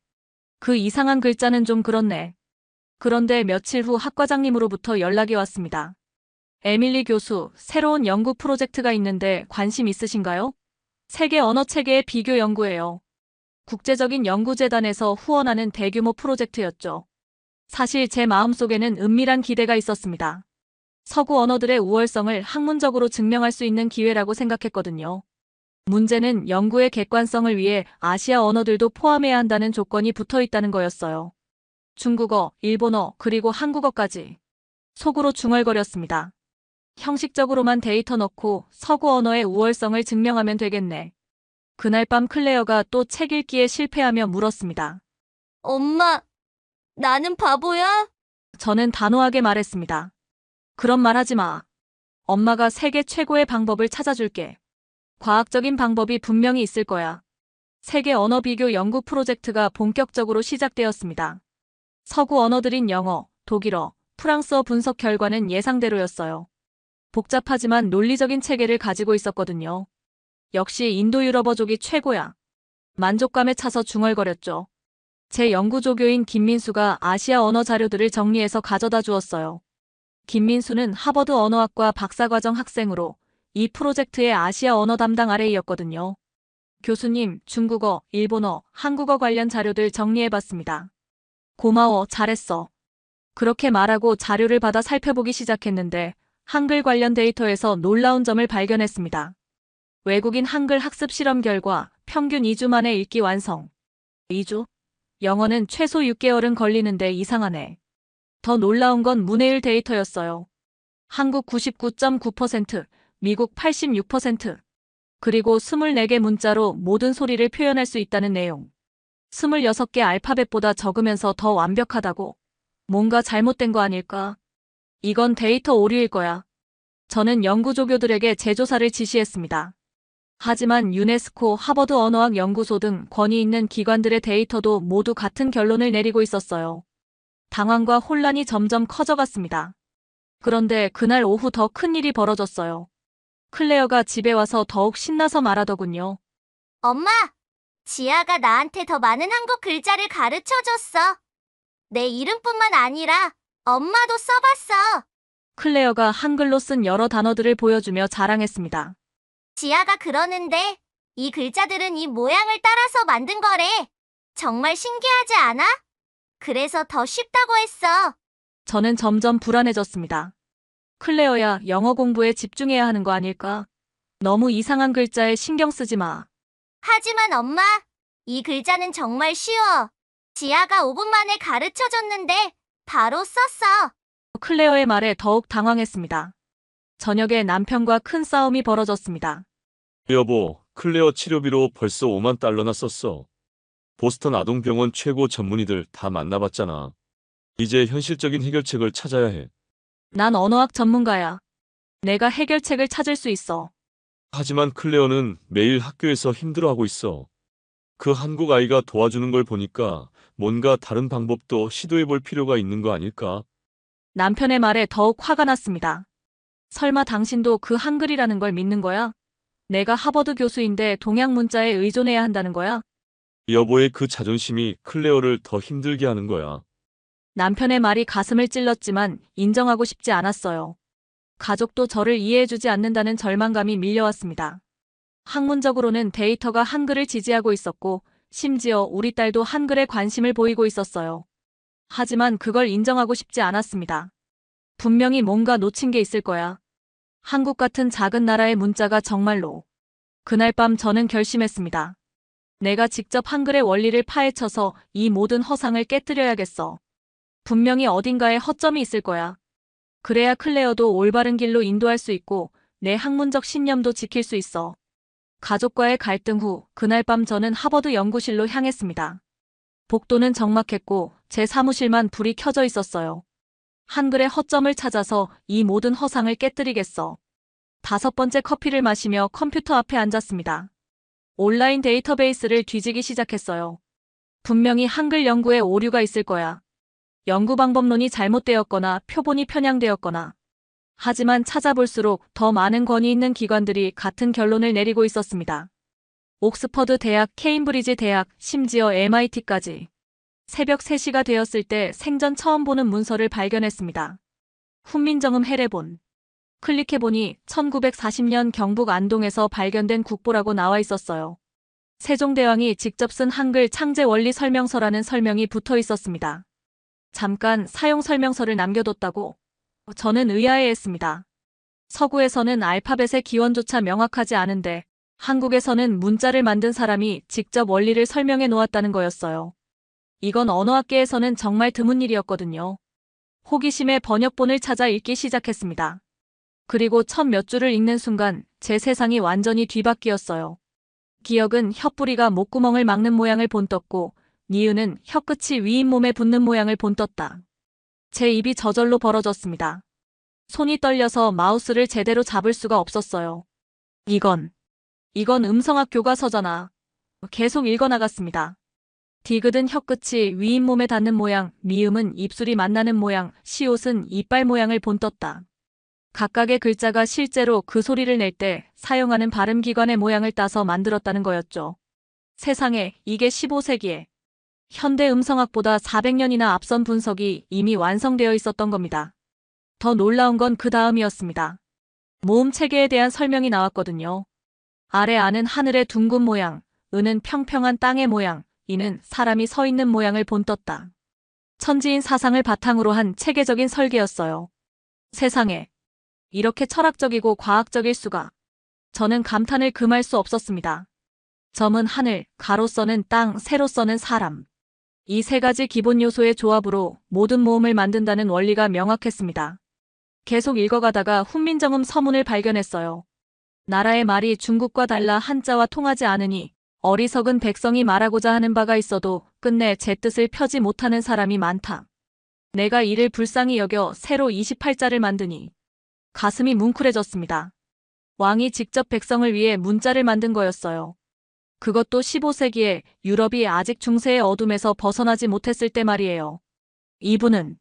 그 이상한 글자는 좀 그렇네. 그런데 며칠 후 학과장님으로부터 연락이 왔습니다. 에밀리 교수, 새로운 연구 프로젝트가 있는데 관심 있으신가요? 세계 언어 체계의 비교 연구예요. 국제적인 연구재단에서 후원하는 대규모 프로젝트였죠. 사실 제 마음속에는 은밀한 기대가 있었습니다. 서구 언어들의 우월성을 학문적으로 증명할 수 있는 기회라고 생각했거든요. 문제는 연구의 객관성을 위해 아시아 언어들도 포함해야 한다는 조건이 붙어 있다는 거였어요. 중국어, 일본어, 그리고 한국어까지. 속으로 중얼거렸습니다. 형식적으로만 데이터 넣고 서구 언어의 우월성을 증명하면 되겠네. 그날 밤 클레어가 또 책 읽기에 실패하며 물었습니다. 엄마, 나는 바보야? 저는 단호하게 말했습니다. 그런 말 하지 마. 엄마가 세계 최고의 방법을 찾아줄게. 과학적인 방법이 분명히 있을 거야. 세계 언어 비교 연구 프로젝트가 본격적으로 시작되었습니다. 서구 언어들인 영어, 독일어, 프랑스어 분석 결과는 예상대로였어요. 복잡하지만 논리적인 체계를 가지고 있었거든요. 역시 인도유럽어족이 최고야. 만족감에 차서 중얼거렸죠. 제 연구조교인 김민수가 아시아 언어 자료들을 정리해서 가져다 주었어요. 김민수는 하버드 언어학과 박사과정 학생으로 이 프로젝트의 아시아 언어 담당 RA였거든요. 교수님, 중국어, 일본어, 한국어 관련 자료들 정리해봤습니다. 고마워, 잘했어. 그렇게 말하고 자료를 받아 살펴보기 시작했는데 한글 관련 데이터에서 놀라운 점을 발견했습니다. 외국인 한글 학습 실험 결과 평균 2주 만에 읽기 완성. 2주? 영어는 최소 6개월은 걸리는데 이상하네. 더 놀라운 건 문해일 데이터였어요. 한국 99.9%, 미국 86%. 그리고 24개 문자로 모든 소리를 표현할 수 있다는 내용. 26개 알파벳보다 적으면서 더 완벽하다고. 뭔가 잘못된 거 아닐까? 이건 데이터 오류일 거야. 저는 연구조교들에게 재조사를 지시했습니다. 하지만 유네스코, 하버드 언어학 연구소 등 권위 있는 기관들의 데이터도 모두 같은 결론을 내리고 있었어요. 당황과 혼란이 점점 커져갔습니다. 그런데 그날 오후 더 큰 일이 벌어졌어요. 클레어가 집에 와서 더욱 신나서 말하더군요. 엄마, 지아가 나한테 더 많은 한국 글자를 가르쳐줬어. 내 이름뿐만 아니라 엄마도 써봤어. 클레어가 한글로 쓴 여러 단어들을 보여주며 자랑했습니다. 지아가 그러는데 이 글자들은 이 모양을 따라서 만든 거래. 정말 신기하지 않아? 그래서 더 쉽다고 했어. 저는 점점 불안해졌습니다. 클레어야, 영어 공부에 집중해야 하는 거 아닐까? 너무 이상한 글자에 신경 쓰지 마. 하지만 엄마, 이 글자는 정말 쉬워. 지아가 5분 만에 가르쳐줬는데 바로 썼어. 클레어의 말에 더욱 당황했습니다. 저녁에 남편과 큰 싸움이 벌어졌습니다. 여보, 클레어 치료비로 벌써 5만 달러나 썼어. 보스턴 아동병원 최고 전문의들 다 만나봤잖아. 이제 현실적인 해결책을 찾아야 해. 난 언어학 전문가야. 내가 해결책을 찾을 수 있어. 하지만 클레어는 매일 학교에서 힘들어하고 있어. 그 한국 아이가 도와주는 걸 보니까 뭔가 다른 방법도 시도해 볼 필요가 있는 거 아닐까? 남편의 말에 더욱 화가 났습니다. 설마 당신도 그 한글이라는 걸 믿는 거야? 내가 하버드 교수인데 동양 문자에 의존해야 한다는 거야? 여보의 그 자존심이 클레어를 더 힘들게 하는 거야. 남편의 말이 가슴을 찔렀지만 인정하고 싶지 않았어요. 가족도 저를 이해해주지 않는다는 절망감이 밀려왔습니다. 학문적으로는 데이터가 한글을 지지하고 있었고 심지어 우리 딸도 한글에 관심을 보이고 있었어요. 하지만 그걸 인정하고 싶지 않았습니다. 분명히 뭔가 놓친 게 있을 거야. 한국 같은 작은 나라의 문자가 정말로. 그날 밤 저는 결심했습니다. 내가 직접 한글의 원리를 파헤쳐서 이 모든 허상을 깨뜨려야겠어. 분명히 어딘가에 허점이 있을 거야. 그래야 클레어도 올바른 길로 인도할 수 있고 내 학문적 신념도 지킬 수 있어. 가족과의 갈등 후 그날 밤 저는 하버드 연구실로 향했습니다. 복도는 적막했고 제 사무실만 불이 켜져 있었어요. 한글의 허점을 찾아서 이 모든 허상을 깨뜨리겠어. 5번째 커피를 마시며 컴퓨터 앞에 앉았습니다. 온라인 데이터베이스를 뒤지기 시작했어요. 분명히 한글 연구에 오류가 있을 거야. 연구 방법론이 잘못되었거나 표본이 편향되었거나. 하지만 찾아볼수록 더 많은 권위 있는 기관들이 같은 결론을 내리고 있었습니다. 옥스퍼드 대학, 케임브리지 대학, 심지어 MIT까지. 새벽 3시가 되었을 때 생전 처음 보는 문서를 발견했습니다. 훈민정음 해례본. 클릭해보니 1940년 경북 안동에서 발견된 국보라고 나와 있었어요. 세종대왕이 직접 쓴 한글 창제 원리 설명서라는 설명이 붙어 있었습니다. 잠깐 사용 설명서를 남겨뒀다고? 저는 의아해했습니다. 서구에서는 알파벳의 기원조차 명확하지 않은데 한국에서는 문자를 만든 사람이 직접 원리를 설명해 놓았다는 거였어요. 이건 언어학계에서는 정말 드문 일이었거든요. 호기심에 번역본을 찾아 읽기 시작했습니다. 그리고 첫 몇 줄을 읽는 순간 제 세상이 완전히 뒤바뀌었어요. 기역은 혀뿌리가 목구멍을 막는 모양을 본떴고 니은은 혀끝이 위잇몸에 붙는 모양을 본떴다. 제 입이 저절로 벌어졌습니다. 손이 떨려서 마우스를 제대로 잡을 수가 없었어요. 이건 음성학 교과서잖아. 계속 읽어나갔습니다. 디귿은 혀끝이 위잇몸에 닿는 모양, 미음은 입술이 만나는 모양, 시옷은 이빨 모양을 본떴다. 각각의 글자가 실제로 그 소리를 낼 때 사용하는 발음기관의 모양을 따서 만들었다는 거였죠. 세상에, 이게 15세기에 현대 음성학보다 400년이나 앞선 분석이 이미 완성되어 있었던 겁니다. 더 놀라운 건 그 다음이었습니다. 모음 체계에 대한 설명이 나왔거든요. 아래 아는 하늘의 둥근 모양, 은은 평평한 땅의 모양, 이는 사람이 서 있는 모양을 본떴다. 천지인 사상을 바탕으로 한 체계적인 설계였어요. 세상에, 이렇게 철학적이고 과학적일 수가. 저는 감탄을 금할 수 없었습니다. 점은 하늘, 가로서는 땅, 세로서는 사람. 이 세 가지 기본 요소의 조합으로 모든 모음을 만든다는 원리가 명확했습니다. 계속 읽어가다가 훈민정음 서문을 발견했어요. 나라의 말이 중국과 달라 한자와 통하지 않으니 어리석은 백성이 말하고자 하는 바가 있어도 끝내 제 뜻을 펴지 못하는 사람이 많다. 내가 이를 불쌍히 여겨 새로 28자를 만드니 가슴이 뭉클해졌습니다. 왕이 직접 백성을 위해 문자를 만든 거였어요. 그것도 15세기에 유럽이 아직 중세의 어둠에서 벗어나지 못했을 때 말이에요. 이분은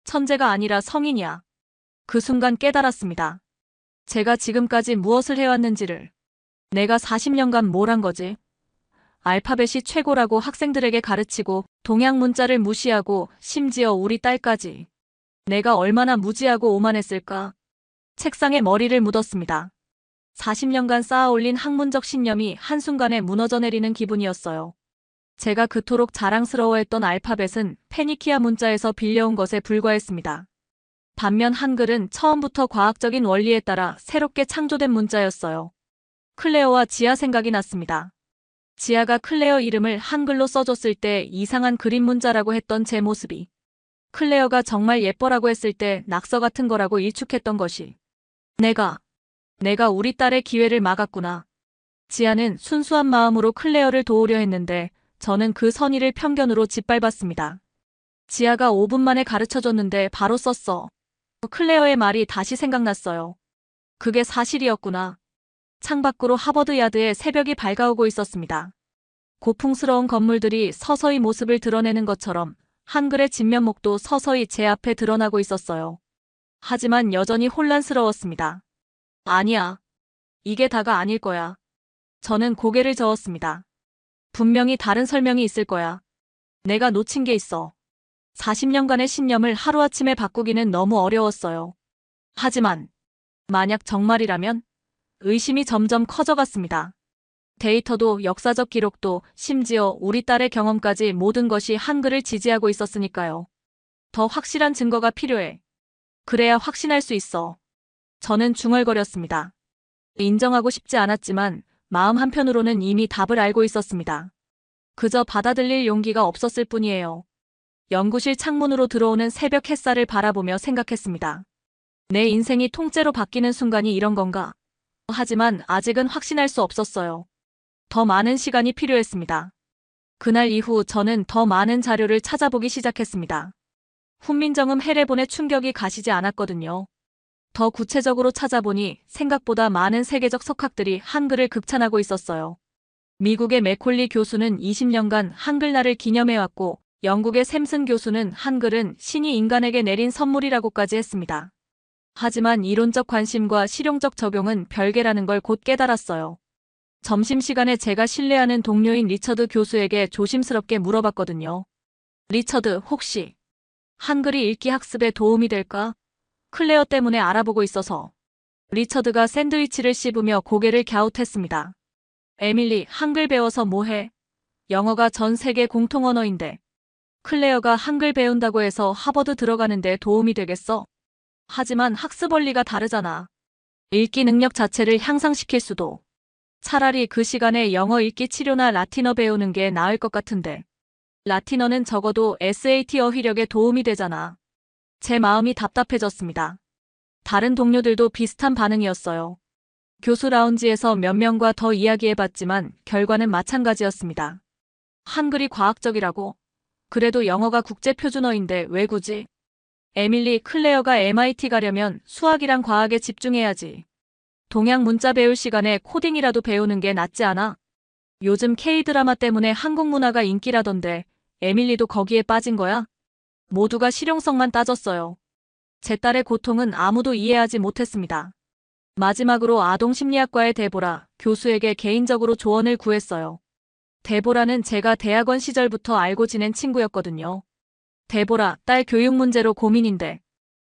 천재가 아니라 성인이야. 그 순간 깨달았습니다. 제가 지금까지 무엇을 해왔는지를. 내가 40년간 뭘 한 거지? 알파벳이 최고라고 학생들에게 가르치고 동양 문자를 무시하고 심지어 우리 딸까지. 내가 얼마나 무지하고 오만했을까? 책상에 머리를 묻었습니다. 40년간 쌓아올린 학문적 신념이 한순간에 무너져 내리는 기분이었어요. 제가 그토록 자랑스러워했던 알파벳은 페니키아 문자에서 빌려온 것에 불과했습니다. 반면 한글은 처음부터 과학적인 원리에 따라 새롭게 창조된 문자였어요. 클레어와 지아 생각이 났습니다. 지아가 클레어 이름을 한글로 써줬을 때 이상한 그림 문자라고 했던 제 모습이, 클레어가 정말 예뻐라고 했을 때 낙서 같은 거라고 일축했던 것이, 내가 우리 딸의 기회를 막았구나. 지아는 순수한 마음으로 클레어를 도우려 했는데 저는 그 선의를 편견으로 짓밟았습니다. 지아가 5분 만에 가르쳐줬는데 바로 썼어. 클레어의 말이 다시 생각났어요. 그게 사실이었구나. 창밖으로 하버드 야드의 새벽이 밝아오고 있었습니다. 고풍스러운 건물들이 서서히 모습을 드러내는 것처럼 한글의 진면목도 서서히 제 앞에 드러나고 있었어요. 하지만 여전히 혼란스러웠습니다. 아니야. 이게 다가 아닐 거야. 저는 고개를 저었습니다. 분명히 다른 설명이 있을 거야. 내가 놓친 게 있어. 40년간의 신념을 하루아침에 바꾸기는 너무 어려웠어요. 하지만 만약 정말이라면? 의심이 점점 커져갔습니다. 데이터도 역사적 기록도 심지어 우리 딸의 경험까지 모든 것이 한글을 지지하고 있었으니까요. 더 확실한 증거가 필요해. 그래야 확신할 수 있어. 저는 중얼거렸습니다. 인정하고 싶지 않았지만 마음 한편으로는 이미 답을 알고 있었습니다. 그저 받아들일 용기가 없었을 뿐이에요. 연구실 창문으로 들어오는 새벽 햇살을 바라보며 생각했습니다. 내 인생이 통째로 바뀌는 순간이 이런 건가? 하지만 아직은 확신할 수 없었어요. 더 많은 시간이 필요했습니다. 그날 이후 저는 더 많은 자료를 찾아보기 시작했습니다. 훈민정음 해례본의 충격이 가시지 않았거든요. 더 구체적으로 찾아보니 생각보다 많은 세계적 석학들이 한글을 극찬하고 있었어요. 미국의 맥콜리 교수는 20년간 한글날을 기념해왔고 영국의 샘슨 교수는 한글은 신이 인간에게 내린 선물이라고까지 했습니다. 하지만 이론적 관심과 실용적 적용은 별개라는 걸 곧 깨달았어요. 점심시간에 제가 신뢰하는 동료인 리처드 교수에게 조심스럽게 물어봤거든요. 리처드, 혹시 한글이 읽기 학습에 도움이 될까? 클레어 때문에 알아보고 있어서. 리처드가 샌드위치를 씹으며 고개를 갸웃했습니다. 에밀리, 한글 배워서 뭐해? 영어가 전 세계 공통 언어인데. 클레어가 한글 배운다고 해서 하버드 들어가는데 도움이 되겠어? 하지만 학습 원리가 다르잖아. 읽기 능력 자체를 향상시킬 수도. 차라리 그 시간에 영어 읽기 치료나 라틴어 배우는 게 나을 것 같은데. 라틴어는 적어도 SAT 어휘력에 도움이 되잖아. 제 마음이 답답해졌습니다. 다른 동료들도 비슷한 반응이었어요. 교수 라운지에서 몇 명과 더 이야기해봤지만 결과는 마찬가지였습니다. 한글이 과학적이라고? 그래도 영어가 국제표준어인데 왜 굳이? 에밀리, 클레어가 MIT 가려면 수학이랑 과학에 집중해야지. 동양 문자 배울 시간에 코딩이라도 배우는 게 낫지 않아? 요즘 K-드라마 때문에 한국 문화가 인기라던데 에밀리도 거기에 빠진 거야? 모두가 실용성만 따졌어요. 제 딸의 고통은 아무도 이해하지 못했습니다. 마지막으로 아동심리학과의 데보라 교수에게 개인적으로 조언을 구했어요. 데보라는 제가 대학원 시절부터 알고 지낸 친구였거든요. 데보라, 딸 교육 문제로 고민인데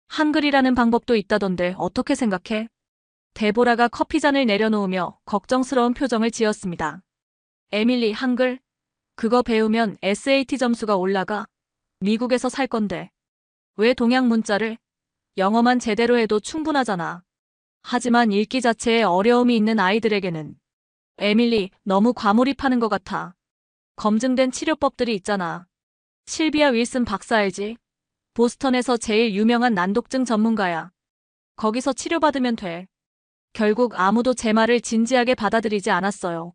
한글이라는 방법도 있다던데 어떻게 생각해? 데보라가 커피잔을 내려놓으며 걱정스러운 표정을 지었습니다. 에밀리, 한글? 그거 배우면 SAT 점수가 올라가? 미국에서 살 건데. 왜 동양 문자를? 영어만 제대로 해도 충분하잖아. 하지만 읽기 자체에 어려움이 있는 아이들에게는. 에밀리, 너무 과몰입하는 것 같아. 검증된 치료법들이 있잖아. 실비아 윌슨 박사 알지? 보스턴에서 제일 유명한 난독증 전문가야. 거기서 치료받으면 돼. 결국 아무도 제 말을 진지하게 받아들이지 않았어요.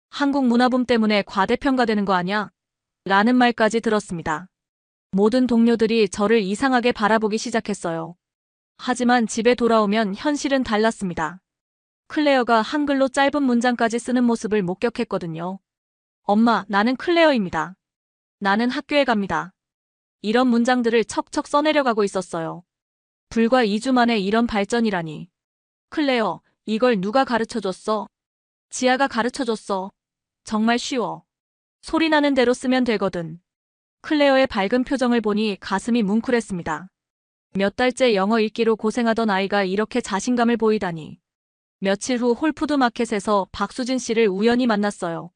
한국 문화붐 때문에 과대평가되는 거 아냐? 라는 말까지 들었습니다. 모든 동료들이 저를 이상하게 바라보기 시작했어요. 하지만 집에 돌아오면 현실은 달랐습니다. 클레어가 한글로 짧은 문장까지 쓰는 모습을 목격했거든요. 엄마, 나는 클레어입니다. 나는 학교에 갑니다. 이런 문장들을 척척 써내려가고 있었어요. 불과 2주 만에 이런 발전이라니. 클레어, 이걸 누가 가르쳐줬어? 지아가 가르쳐줬어. 정말 쉬워. 소리 나는 대로 쓰면 되거든. 클레어의 밝은 표정을 보니 가슴이 뭉클했습니다. 몇 달째 영어 읽기로 고생하던 아이가 이렇게 자신감을 보이다니. 며칠 후 홀푸드마켓에서 박수진 씨를 우연히 만났어요.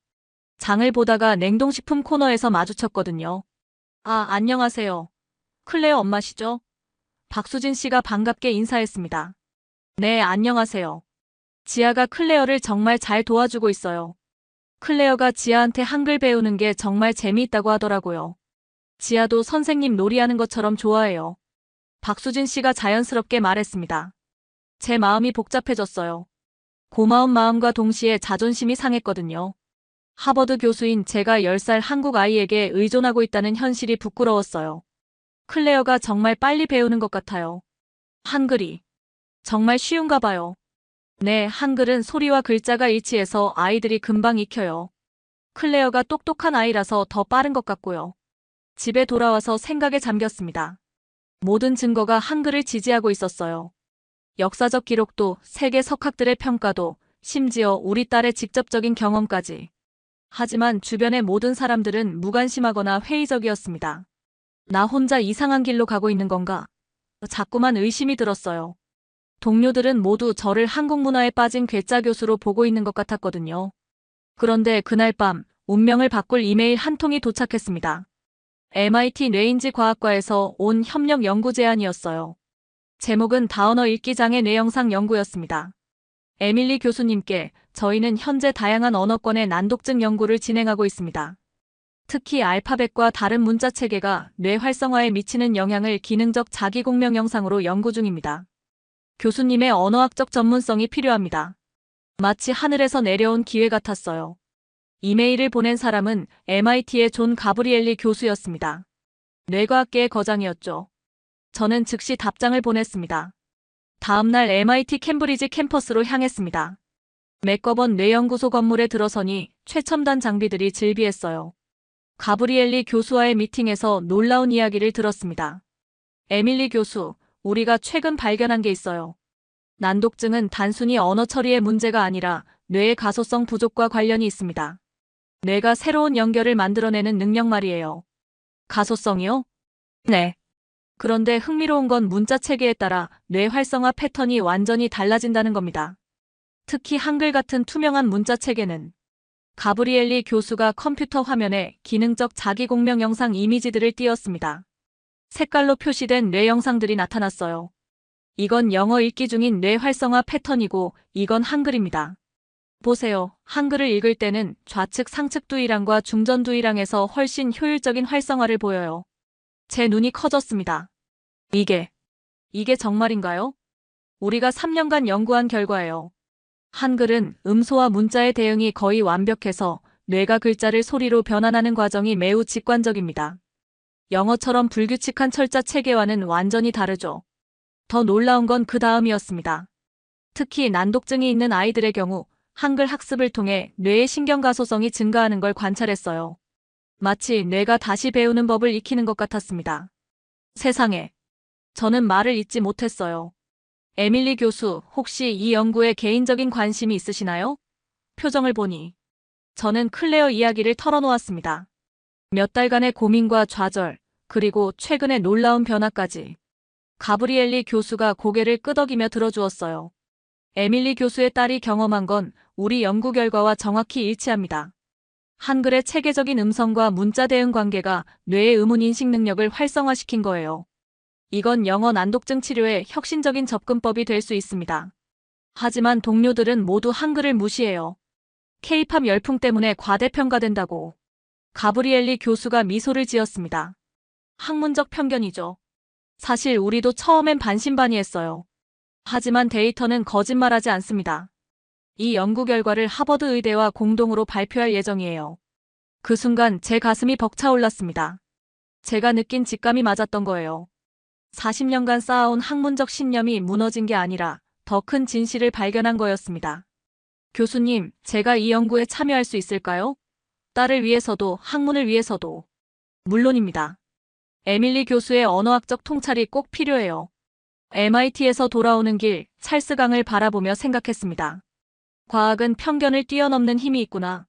장을 보다가 냉동식품 코너에서 마주쳤거든요. 아, 안녕하세요. 클레어 엄마시죠? 박수진 씨가 반갑게 인사했습니다. 네, 안녕하세요. 지아가 클레어를 정말 잘 도와주고 있어요. 클레어가 지아한테 한글 배우는 게 정말 재미있다고 하더라고요. 지아도 선생님 놀이하는 것처럼 좋아해요. 박수진 씨가 자연스럽게 말했습니다. 제 마음이 복잡해졌어요. 고마운 마음과 동시에 자존심이 상했거든요. 하버드 교수인 제가 10살 한국 아이에게 의존하고 있다는 현실이 부끄러웠어요. 클레어가 정말 빨리 배우는 것 같아요. 한글이 정말 쉬운가 봐요. 네, 한글은 소리와 글자가 일치해서 아이들이 금방 익혀요. 클레어가 똑똑한 아이라서 더 빠른 것 같고요. 집에 돌아와서 생각에 잠겼습니다. 모든 증거가 한글을 지지하고 있었어요. 역사적 기록도, 세계 석학들의 평가도, 심지어 우리 딸의 직접적인 경험까지. 하지만 주변의 모든 사람들은 무관심하거나 회의적이었습니다. 나 혼자 이상한 길로 가고 있는 건가? 자꾸만 의심이 들었어요. 동료들은 모두 저를 한국 문화에 빠진 괴짜 교수로 보고 있는 것 같았거든요. 그런데 그날 밤 운명을 바꿀 이메일 한 통이 도착했습니다. MIT 뇌인지 과학과에서 온 협력 연구 제안이었어요. 제목은 다언어 읽기 장애 뇌영상 연구였습니다. 에밀리 교수님께 저희는 현재 다양한 언어권의 난독증 연구를 진행하고 있습니다. 특히 알파벳과 다른 문자 체계가 뇌 활성화에 미치는 영향을 기능적 자기공명 영상으로 연구 중입니다. 교수님의 언어학적 전문성이 필요합니다. 마치 하늘에서 내려온 기회 같았어요. 이메일을 보낸 사람은 MIT의 존 가브리엘리 교수였습니다. 뇌과학계의 거장이었죠. 저는 즉시 답장을 보냈습니다. 다음 날 MIT 캠브리지 캠퍼스로 향했습니다. 메꺼번 뇌연구소 건물에 들어서니 최첨단 장비들이 즐비했어요. 가브리엘리 교수와의 미팅에서 놀라운 이야기를 들었습니다. 에밀리 교수, 우리가 최근 발견한 게 있어요. 난독증은 단순히 언어 처리의 문제가 아니라 뇌의 가소성 부족과 관련이 있습니다. 뇌가 새로운 연결을 만들어내는 능력 말이에요. 가소성이요? 네. 그런데 흥미로운 건 문자 체계에 따라 뇌 활성화 패턴이 완전히 달라진다는 겁니다. 특히 한글 같은 투명한 문자 체계는 가브리엘리 교수가 컴퓨터 화면에 기능적 자기공명 영상 이미지들을 띄웠습니다. 색깔로 표시된 뇌 영상들이 나타났어요. 이건 영어 읽기 중인 뇌 활성화 패턴이고 이건 한글입니다. 보세요. 한글을 읽을 때는 좌측 상측 두이랑과 중전 두이랑에서 훨씬 효율적인 활성화를 보여요. 제 눈이 커졌습니다. 이게 정말인가요? 우리가 3년간 연구한 결과예요. 한글은 음소와 문자의 대응이 거의 완벽해서 뇌가 글자를 소리로 변환하는 과정이 매우 직관적입니다. 영어처럼 불규칙한 철자 체계와는 완전히 다르죠. 더 놀라운 건 그 다음이었습니다. 특히 난독증이 있는 아이들의 경우 한글 학습을 통해 뇌의 신경가소성이 증가하는 걸 관찰했어요. 마치 뇌가 다시 배우는 법을 익히는 것 같았습니다. 세상에. 저는 말을 잇지 못했어요. 에밀리 교수, 혹시 이 연구에 개인적인 관심이 있으시나요? 표정을 보니 저는 클레어 이야기를 털어놓았습니다. 몇 달간의 고민과 좌절, 그리고 최근의 놀라운 변화까지. 가브리엘리 교수가 고개를 끄덕이며 들어주었어요. 에밀리 교수의 딸이 경험한 건 우리 연구 결과와 정확히 일치합니다. 한글의 체계적인 음성과 문자 대응 관계가 뇌의 의문 인식 능력을 활성화시킨 거예요. 이건 영어 난독증 치료의 혁신적인 접근법이 될 수 있습니다. 하지만 동료들은 모두 한글을 무시해요. K-팝 열풍 때문에 과대평가된다고. 가브리엘리 교수가 미소를 지었습니다. 학문적 편견이죠. 사실 우리도 처음엔 반신반의했어요. 하지만 데이터는 거짓말하지 않습니다. 이 연구 결과를 하버드 의대와 공동으로 발표할 예정이에요. 그 순간 제 가슴이 벅차올랐습니다. 제가 느낀 직감이 맞았던 거예요. 40년간 쌓아온 학문적 신념이 무너진 게 아니라 더 큰 진실을 발견한 거였습니다. 교수님, 제가 이 연구에 참여할 수 있을까요? 딸을 위해서도 학문을 위해서도. 물론입니다. 에밀리 교수의 언어학적 통찰이 꼭 필요해요. MIT에서 돌아오는 길, 찰스 강을 바라보며 생각했습니다. 과학은 편견을 뛰어넘는 힘이 있구나.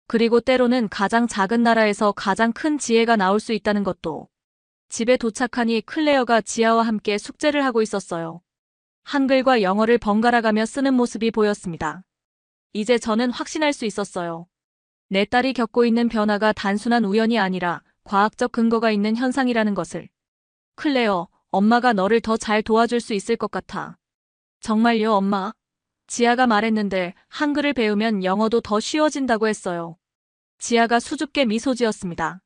그리고 때로는 가장 작은 나라에서 가장 큰 지혜가 나올 수 있다는 것도. 집에 도착하니 클레어가 지아와 함께 숙제를 하고 있었어요. 한글과 영어를 번갈아가며 쓰는 모습이 보였습니다. 이제 저는 확신할 수 있었어요. 내 딸이 겪고 있는 변화가 단순한 우연이 아니라 과학적 근거가 있는 현상이라는 것을. 클레어, 엄마가 너를 더 잘 도와줄 수 있을 것 같아. 정말요, 엄마? 지아가 말했는데 한글을 배우면 영어도 더 쉬워진다고 했어요. 지아가 수줍게 미소 지었습니다.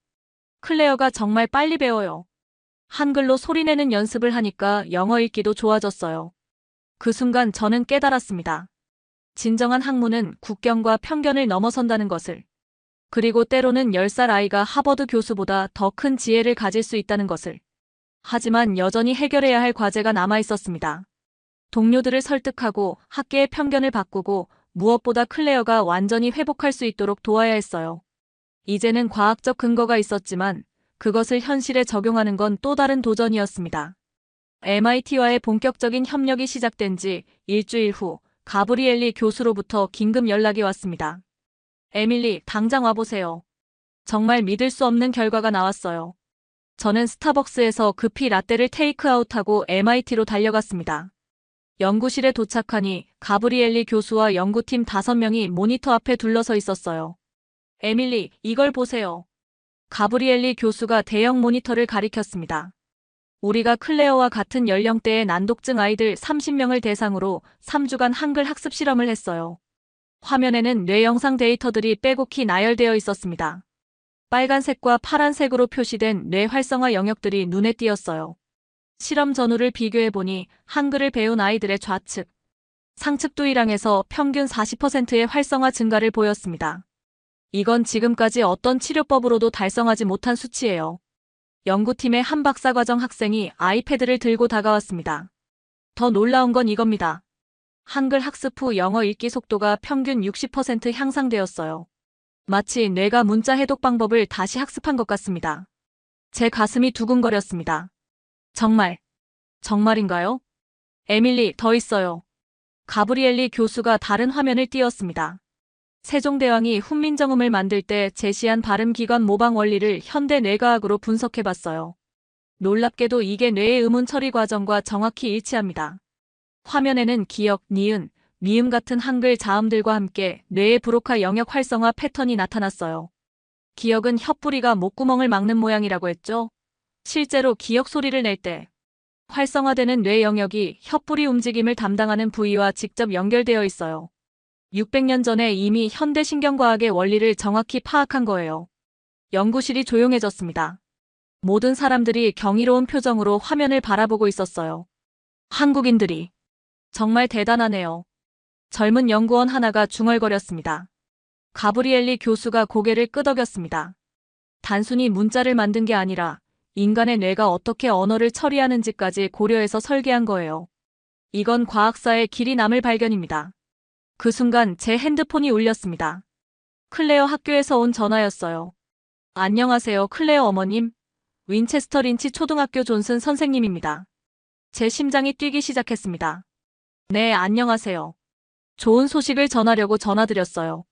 클레어가 정말 빨리 배워요. 한글로 소리내는 연습을 하니까 영어 읽기도 좋아졌어요. 그 순간 저는 깨달았습니다. 진정한 학문은 국경과 편견을 넘어선다는 것을. 그리고 때로는 10살 아이가 하버드 교수보다 더 큰 지혜를 가질 수 있다는 것을. 하지만 여전히 해결해야 할 과제가 남아 있었습니다. 동료들을 설득하고 학계의 편견을 바꾸고 무엇보다 클레어가 완전히 회복할 수 있도록 도와야 했어요. 이제는 과학적 근거가 있었지만 그것을 현실에 적용하는 건 또 다른 도전이었습니다. MIT와의 본격적인 협력이 시작된 지 일주일 후 가브리엘리 교수로부터 긴급 연락이 왔습니다. 에밀리, 당장 와보세요. 정말 믿을 수 없는 결과가 나왔어요. 저는 스타벅스에서 급히 라떼를 테이크아웃하고 MIT로 달려갔습니다. 연구실에 도착하니 가브리엘리 교수와 연구팀 5명이 모니터 앞에 둘러서 있었어요. 에밀리, 이걸 보세요. 가브리엘리 교수가 대형 모니터를 가리켰습니다. 우리가 클레어와 같은 연령대의 난독증 아이들 30명을 대상으로 3주간 한글 학습 실험을 했어요. 화면에는 뇌 영상 데이터들이 빼곡히 나열되어 있었습니다. 빨간색과 파란색으로 표시된 뇌 활성화 영역들이 눈에 띄었어요. 실험 전후를 비교해보니 한글을 배운 아이들의 좌측, 상측 두이랑에서 평균 40%의 활성화 증가를 보였습니다. 이건 지금까지 어떤 치료법으로도 달성하지 못한 수치예요. 연구팀의 한 박사과정 학생이 아이패드를 들고 다가왔습니다. 더 놀라운 건 이겁니다. 한글 학습 후 영어 읽기 속도가 평균 60% 향상되었어요. 마치 뇌가 문자 해독 방법을 다시 학습한 것 같습니다. 제 가슴이 두근거렸습니다. 정말인가요? 에밀리, 더 있어요. 가브리엘리 교수가 다른 화면을 띄웠습니다. 세종대왕이 훈민정음을 만들 때 제시한 발음기관 모방 원리를 현대 뇌과학으로 분석해봤어요. 놀랍게도 이게 뇌의 음운 처리 과정과 정확히 일치합니다. 화면에는 기역, 니은, 미음 같은 한글 자음들과 함께 뇌의 브로카 영역 활성화 패턴이 나타났어요. 기역은 혓부리가 목구멍을 막는 모양이라고 했죠. 실제로 기역 소리를 낼 때 활성화되는 뇌 영역이 혓부리 움직임을 담당하는 부위와 직접 연결되어 있어요. 600년 전에 이미 현대 신경과학의 원리를 정확히 파악한 거예요. 연구실이 조용해졌습니다. 모든 사람들이 경이로운 표정으로 화면을 바라보고 있었어요. 한국인들이 정말 대단하네요. 젊은 연구원 하나가 중얼거렸습니다. 가브리엘리 교수가 고개를 끄덕였습니다. 단순히 문자를 만든 게 아니라 인간의 뇌가 어떻게 언어를 처리하는지까지 고려해서 설계한 거예요. 이건 과학사의 길이 남을 발견입니다. 그 순간 제 핸드폰이 울렸습니다. 클레어 학교에서 온 전화였어요. 안녕하세요, 클레어 어머님. 윈체스터 린치 초등학교 존슨 선생님입니다. 제 심장이 뛰기 시작했습니다. 네, 안녕하세요. 좋은 소식을 전하려고 전화드렸어요.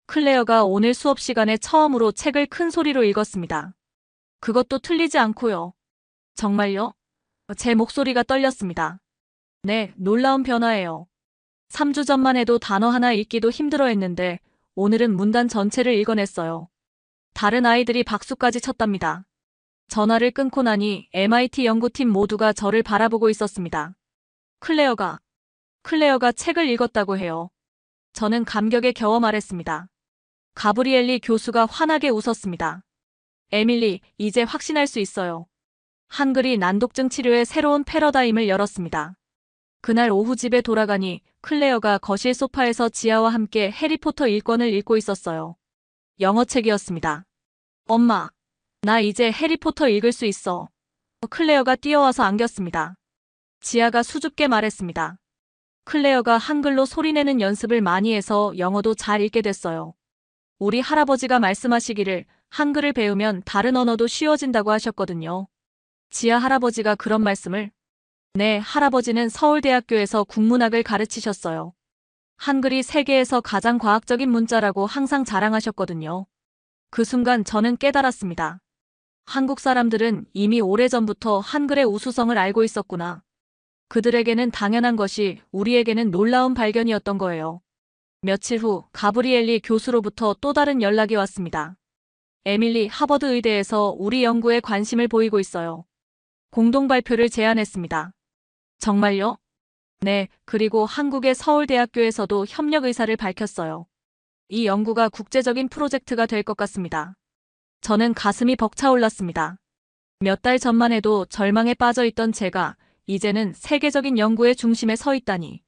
클레어가 오늘 수업 시간에 처음으로 책을 큰 소리로 읽었습니다. 그것도 틀리지 않고요. 정말요? 제 목소리가 떨렸습니다. 네, 놀라운 변화예요. 3주 전만 해도 단어 하나 읽기도 힘들어했는데 오늘은 문단 전체를 읽어냈어요. 다른 아이들이 박수까지 쳤답니다. 전화를 끊고 나니 MIT 연구팀 모두가 저를 바라보고 있었습니다. 클레어가 책을 읽었다고 해요. 저는 감격에 겨워 말했습니다. 가브리엘리 교수가 환하게 웃었습니다. 에밀리, 이제 확신할 수 있어요. 한글이 난독증 치료의 새로운 패러다임을 열었습니다. 그날 오후 집에 돌아가니 클레어가 거실 소파에서 지아와 함께 해리포터 1권을 읽고 있었어요. 영어책이었습니다. 엄마, 나 이제 해리포터 읽을 수 있어. 클레어가 뛰어와서 안겼습니다. 지아가 수줍게 말했습니다. 클레어가 한글로 소리내는 연습을 많이 해서 영어도 잘 읽게 됐어요. 우리 할아버지가 말씀하시기를 한글을 배우면 다른 언어도 쉬워진다고 하셨거든요. 지아 할아버지가 그런 말씀을? 네, 할아버지는 서울대학교에서 국문학을 가르치셨어요. 한글이 세계에서 가장 과학적인 문자라고 항상 자랑하셨거든요. 그 순간 저는 깨달았습니다. 한국 사람들은 이미 오래전부터 한글의 우수성을 알고 있었구나. 그들에게는 당연한 것이 우리에게는 놀라운 발견이었던 거예요. 며칠 후 가브리엘리 교수로부터 또 다른 연락이 왔습니다. 에밀리, 하버드 의대에서 우리 연구에 관심을 보이고 있어요. 공동 발표를 제안했습니다. 정말요? 네, 그리고 한국의 서울대학교에서도 협력 의사를 밝혔어요. 이 연구가 국제적인 프로젝트가 될 것 같습니다. 저는 가슴이 벅차올랐습니다. 몇 달 전만 해도 절망에 빠져 있던 제가 이제는 세계적인 연구의 중심에 서 있다니.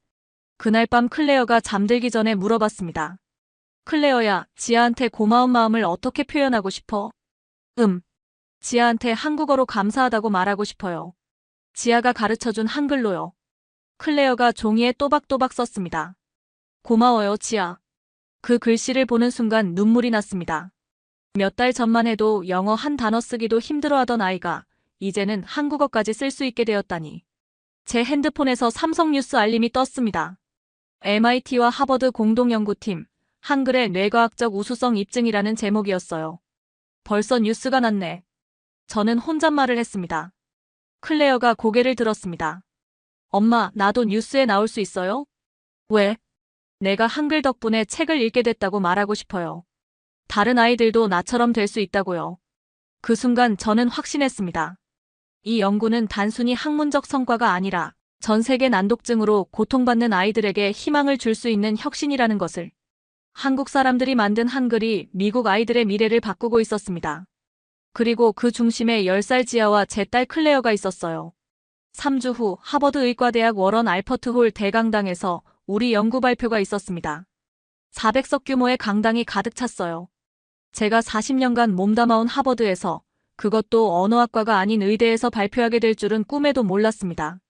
그날 밤 클레어가 잠들기 전에 물어봤습니다. 클레어야, 지아한테 고마운 마음을 어떻게 표현하고 싶어? 지아한테 한국어로 감사하다고 말하고 싶어요. 지아가 가르쳐준 한글로요. 클레어가 종이에 또박또박 썼습니다. 고마워요, 지아. 그 글씨를 보는 순간 눈물이 났습니다. 몇 달 전만 해도 영어 한 단어 쓰기도 힘들어하던 아이가 이제는 한국어까지 쓸 수 있게 되었다니. 제 핸드폰에서 삼성뉴스 알림이 떴습니다. MIT와 하버드 공동연구팀, 한글의 뇌과학적 우수성 입증이라는 제목이었어요. 벌써 뉴스가 났네. 저는 혼잣말을 했습니다. 클레어가 고개를 들었습니다. 엄마, 나도 뉴스에 나올 수 있어요? 왜? 내가 한글 덕분에 책을 읽게 됐다고 말하고 싶어요. 다른 아이들도 나처럼 될 수 있다고요. 그 순간 저는 확신했습니다. 이 연구는 단순히 학문적 성과가 아니라 전 세계 난독증으로 고통받는 아이들에게 희망을 줄 수 있는 혁신이라는 것을. 한국 사람들이 만든 한글이 미국 아이들의 미래를 바꾸고 있었습니다. 그리고 그 중심에 10살 지아와 제 딸 클레어가 있었어요. 3주 후 하버드 의과대학 워런 알퍼트 홀 대강당에서 우리 연구 발표가 있었습니다. 400석 규모의 강당이 가득 찼어요. 제가 40년간 몸담아온 하버드에서, 그것도 언어학과가 아닌 의대에서 발표하게 될 줄은 꿈에도 몰랐습니다.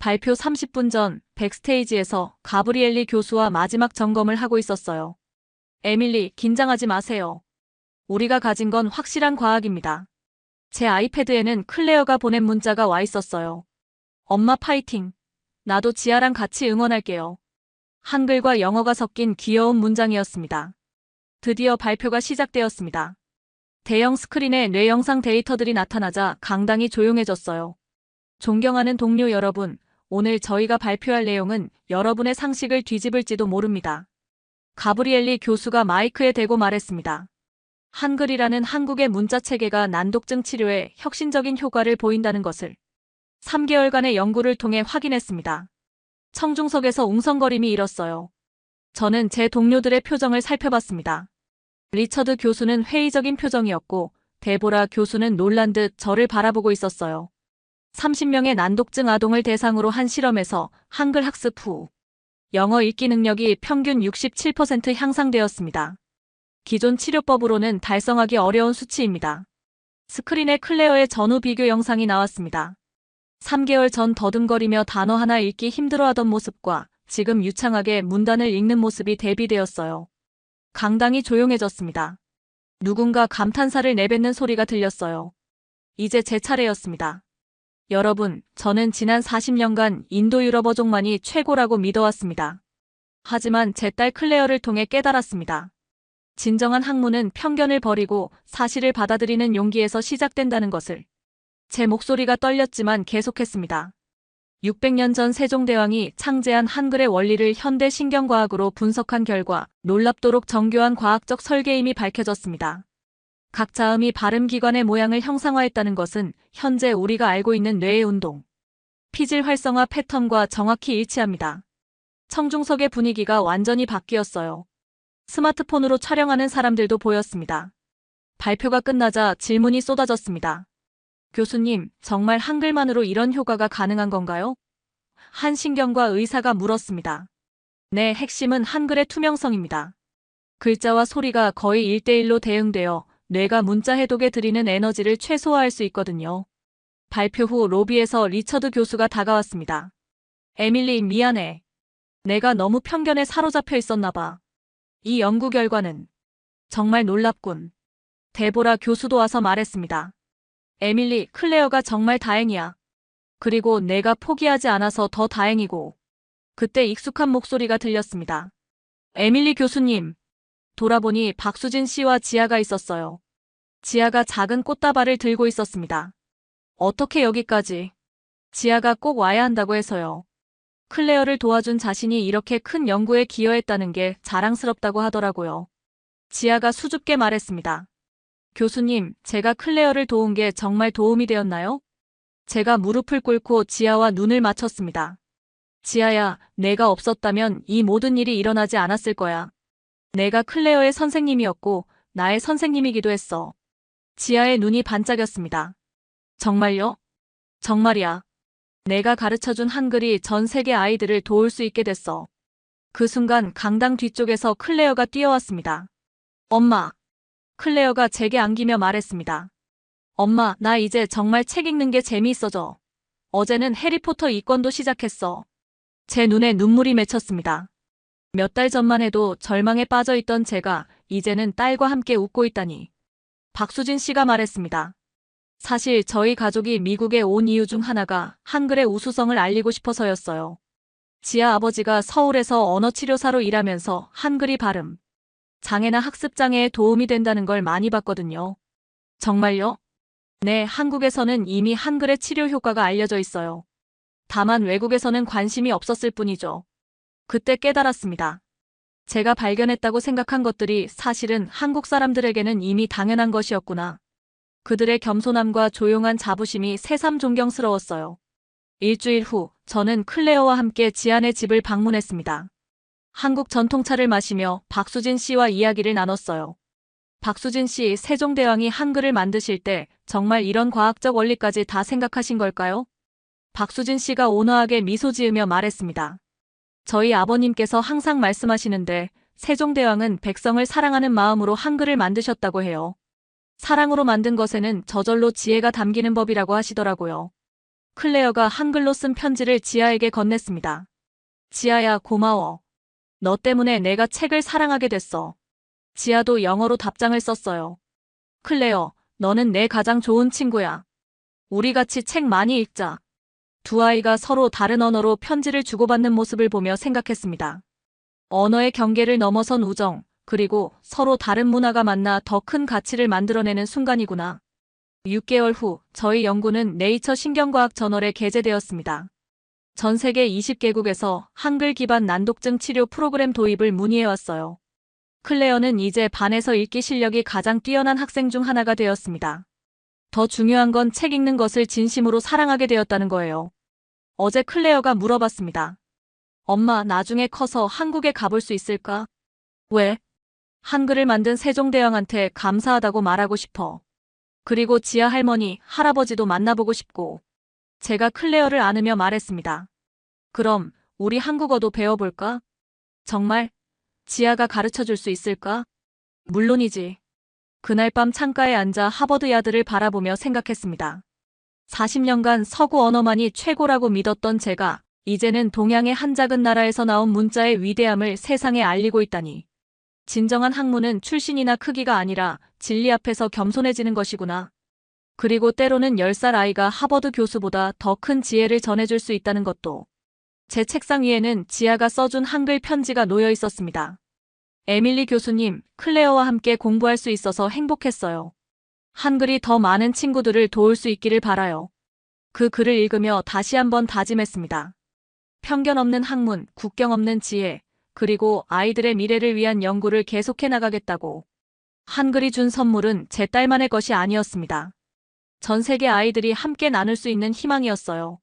발표 30분 전 백스테이지에서 가브리엘리 교수와 마지막 점검을 하고 있었어요. 에밀리, 긴장하지 마세요. 우리가 가진 건 확실한 과학입니다. 제 아이패드에는 클레어가 보낸 문자가 와 있었어요. 엄마 파이팅. 나도 지아랑 같이 응원할게요. 한글과 영어가 섞인 귀여운 문장이었습니다. 드디어 발표가 시작되었습니다. 대형 스크린에 뇌영상 데이터들이 나타나자 강당이 조용해졌어요. 존경하는 동료 여러분, 오늘 저희가 발표할 내용은 여러분의 상식을 뒤집을지도 모릅니다. 가브리엘리 교수가 마이크에 대고 말했습니다. 한글이라는 한국의 문자 체계가 난독증 치료에 혁신적인 효과를 보인다는 것을 3개월간의 연구를 통해 확인했습니다. 청중석에서 웅성거림이 일었어요. 저는 제 동료들의 표정을 살펴봤습니다. 리처드 교수는 회의적인 표정이었고 데보라 교수는 놀란 듯 저를 바라보고 있었어요. 30명의 난독증 아동을 대상으로 한 실험에서 한글 학습 후 영어 읽기 능력이 평균 67% 향상되었습니다. 기존 치료법으로는 달성하기 어려운 수치입니다. 스크린에 클레어의 전후 비교 영상이 나왔습니다. 3개월 전 더듬거리며 단어 하나 읽기 힘들어하던 모습과 지금 유창하게 문단을 읽는 모습이 대비되었어요. 강당이 조용해졌습니다. 누군가 감탄사를 내뱉는 소리가 들렸어요. 이제 제 차례였습니다. 여러분, 저는 지난 40년간 인도 유럽 어족만이 최고라고 믿어왔습니다. 하지만 제 딸 클레어를 통해 깨달았습니다. 진정한 학문은 편견을 버리고 사실을 받아들이는 용기에서 시작된다는 것을. 제 목소리가 떨렸지만 계속했습니다. 600년 전 세종대왕이 창제한 한글의 원리를 현대 신경과학으로 분석한 결과 놀랍도록 정교한 과학적 설계임이 밝혀졌습니다. 각 자음이 발음기관의 모양을 형상화했다는 것은 현재 우리가 알고 있는 뇌의 운동, 피질 활성화 패턴과 정확히 일치합니다. 청중석의 분위기가 완전히 바뀌었어요. 스마트폰으로 촬영하는 사람들도 보였습니다. 발표가 끝나자 질문이 쏟아졌습니다. 교수님, 정말 한글만으로 이런 효과가 가능한 건가요? 한 신경과 의사가 물었습니다. 네, 핵심은 한글의 투명성입니다. 글자와 소리가 거의 1대1로 대응되어 뇌가 문자 해독에 들이는 에너지를 최소화할 수 있거든요. 발표 후 로비에서 리처드 교수가 다가왔습니다. 에밀리, 미안해. 내가 너무 편견에 사로잡혀 있었나 봐. 이 연구 결과는 정말 놀랍군. 데보라 교수도 와서 말했습니다. 에밀리, 클레어가 정말 다행이야. 그리고 내가 포기하지 않아서 더 다행이고. 그때 익숙한 목소리가 들렸습니다. 에밀리 교수님. 돌아보니 박수진 씨와 지아가 있었어요. 지아가 작은 꽃다발을 들고 있었습니다. 어떻게 여기까지? 지아가 꼭 와야 한다고 해서요. 클레어를 도와준 자신이 이렇게 큰 연구에 기여했다는 게 자랑스럽다고 하더라고요. 지아가 수줍게 말했습니다. 교수님, 제가 클레어를 도운 게 정말 도움이 되었나요? 제가 무릎을 꿇고 지아와 눈을 맞췄습니다. 지아야, 내가 없었다면 이 모든 일이 일어나지 않았을 거야. 내가 클레어의 선생님이었고 나의 선생님이기도 했어. 지아의 눈이 반짝였습니다. 정말요? 정말이야. 내가 가르쳐준 한글이 전 세계 아이들을 도울 수 있게 됐어. 그 순간 강당 뒤쪽에서 클레어가 뛰어왔습니다. 엄마. 클레어가 제게 안기며 말했습니다. 엄마, 나 이제 정말 책 읽는 게 재미있어져. 어제는 해리포터 2권도 시작했어. 제 눈에 눈물이 맺혔습니다. 몇 달 전만 해도 절망에 빠져있던 제가 이제는 딸과 함께 웃고 있다니. 박수진 씨가 말했습니다. 사실 저희 가족이 미국에 온 이유 중 하나가 한글의 우수성을 알리고 싶어서였어요. 지아 아버지가 서울에서 언어치료사로 일하면서 한글이 발음, 장애나 학습장애에 도움이 된다는 걸 많이 봤거든요. 정말요? 네, 한국에서는 이미 한글의 치료 효과가 알려져 있어요. 다만 외국에서는 관심이 없었을 뿐이죠. 그때 깨달았습니다. 제가 발견했다고 생각한 것들이 사실은 한국 사람들에게는 이미 당연한 것이었구나. 그들의 겸손함과 조용한 자부심이 새삼 존경스러웠어요. 일주일 후 저는 클레어와 함께 지안의 집을 방문했습니다. 한국 전통차를 마시며 박수진 씨와 이야기를 나눴어요. 박수진 씨, 세종대왕이 한글을 만드실 때 정말 이런 과학적 원리까지 다 생각하신 걸까요? 박수진 씨가 온화하게 미소 지으며 말했습니다. 저희 아버님께서 항상 말씀하시는데 세종대왕은 백성을 사랑하는 마음으로 한글을 만드셨다고 해요. 사랑으로 만든 것에는 저절로 지혜가 담기는 법이라고 하시더라고요. 클레어가 한글로 쓴 편지를 지아에게 건넸습니다. 지아야, 고마워. 너 때문에 내가 책을 사랑하게 됐어. 지아도 영어로 답장을 썼어요. 클레어, 너는 내 가장 좋은 친구야. 우리 같이 책 많이 읽자. 두 아이가 서로 다른 언어로 편지를 주고받는 모습을 보며 생각했습니다. 언어의 경계를 넘어선 우정, 그리고 서로 다른 문화가 만나 더 큰 가치를 만들어내는 순간이구나. 6개월 후 저희 연구는 네이처 신경과학 저널에 게재되었습니다. 전 세계 20개국에서 한글 기반 난독증 치료 프로그램 도입을 문의해왔어요. 클레어는 이제 반에서 읽기 실력이 가장 뛰어난 학생 중 하나가 되었습니다. 더 중요한 건 책 읽는 것을 진심으로 사랑하게 되었다는 거예요. 어제 클레어가 물어봤습니다. 엄마, 나중에 커서 한국에 가볼 수 있을까? 왜? 한글을 만든 세종대왕한테 감사하다고 말하고 싶어. 그리고 지아 할머니, 할아버지도 만나보고 싶고. 제가 클레어를 안으며 말했습니다. 그럼 우리 한국어도 배워볼까? 정말? 지아가 가르쳐줄 수 있을까? 물론이지. 그날 밤 창가에 앉아 하버드 야드를 바라보며 생각했습니다. 40년간 서구 언어만이 최고라고 믿었던 제가 이제는 동양의 한 작은 나라에서 나온 문자의 위대함을 세상에 알리고 있다니. 진정한 학문은 출신이나 크기가 아니라 진리 앞에서 겸손해지는 것이구나. 그리고 때로는 10살 아이가 하버드 교수보다 더 큰 지혜를 전해줄 수 있다는 것도. 제 책상 위에는 지아가 써준 한글 편지가 놓여 있었습니다. 에밀리 교수님, 클레어와 함께 공부할 수 있어서 행복했어요. 한글이 더 많은 친구들을 도울 수 있기를 바라요. 그 글을 읽으며 다시 한번 다짐했습니다. 편견 없는 학문, 국경 없는 지혜, 그리고 아이들의 미래를 위한 연구를 계속해 나가겠다고. 한글이 준 선물은 제 딸만의 것이 아니었습니다. 전 세계 아이들이 함께 나눌 수 있는 희망이었어요.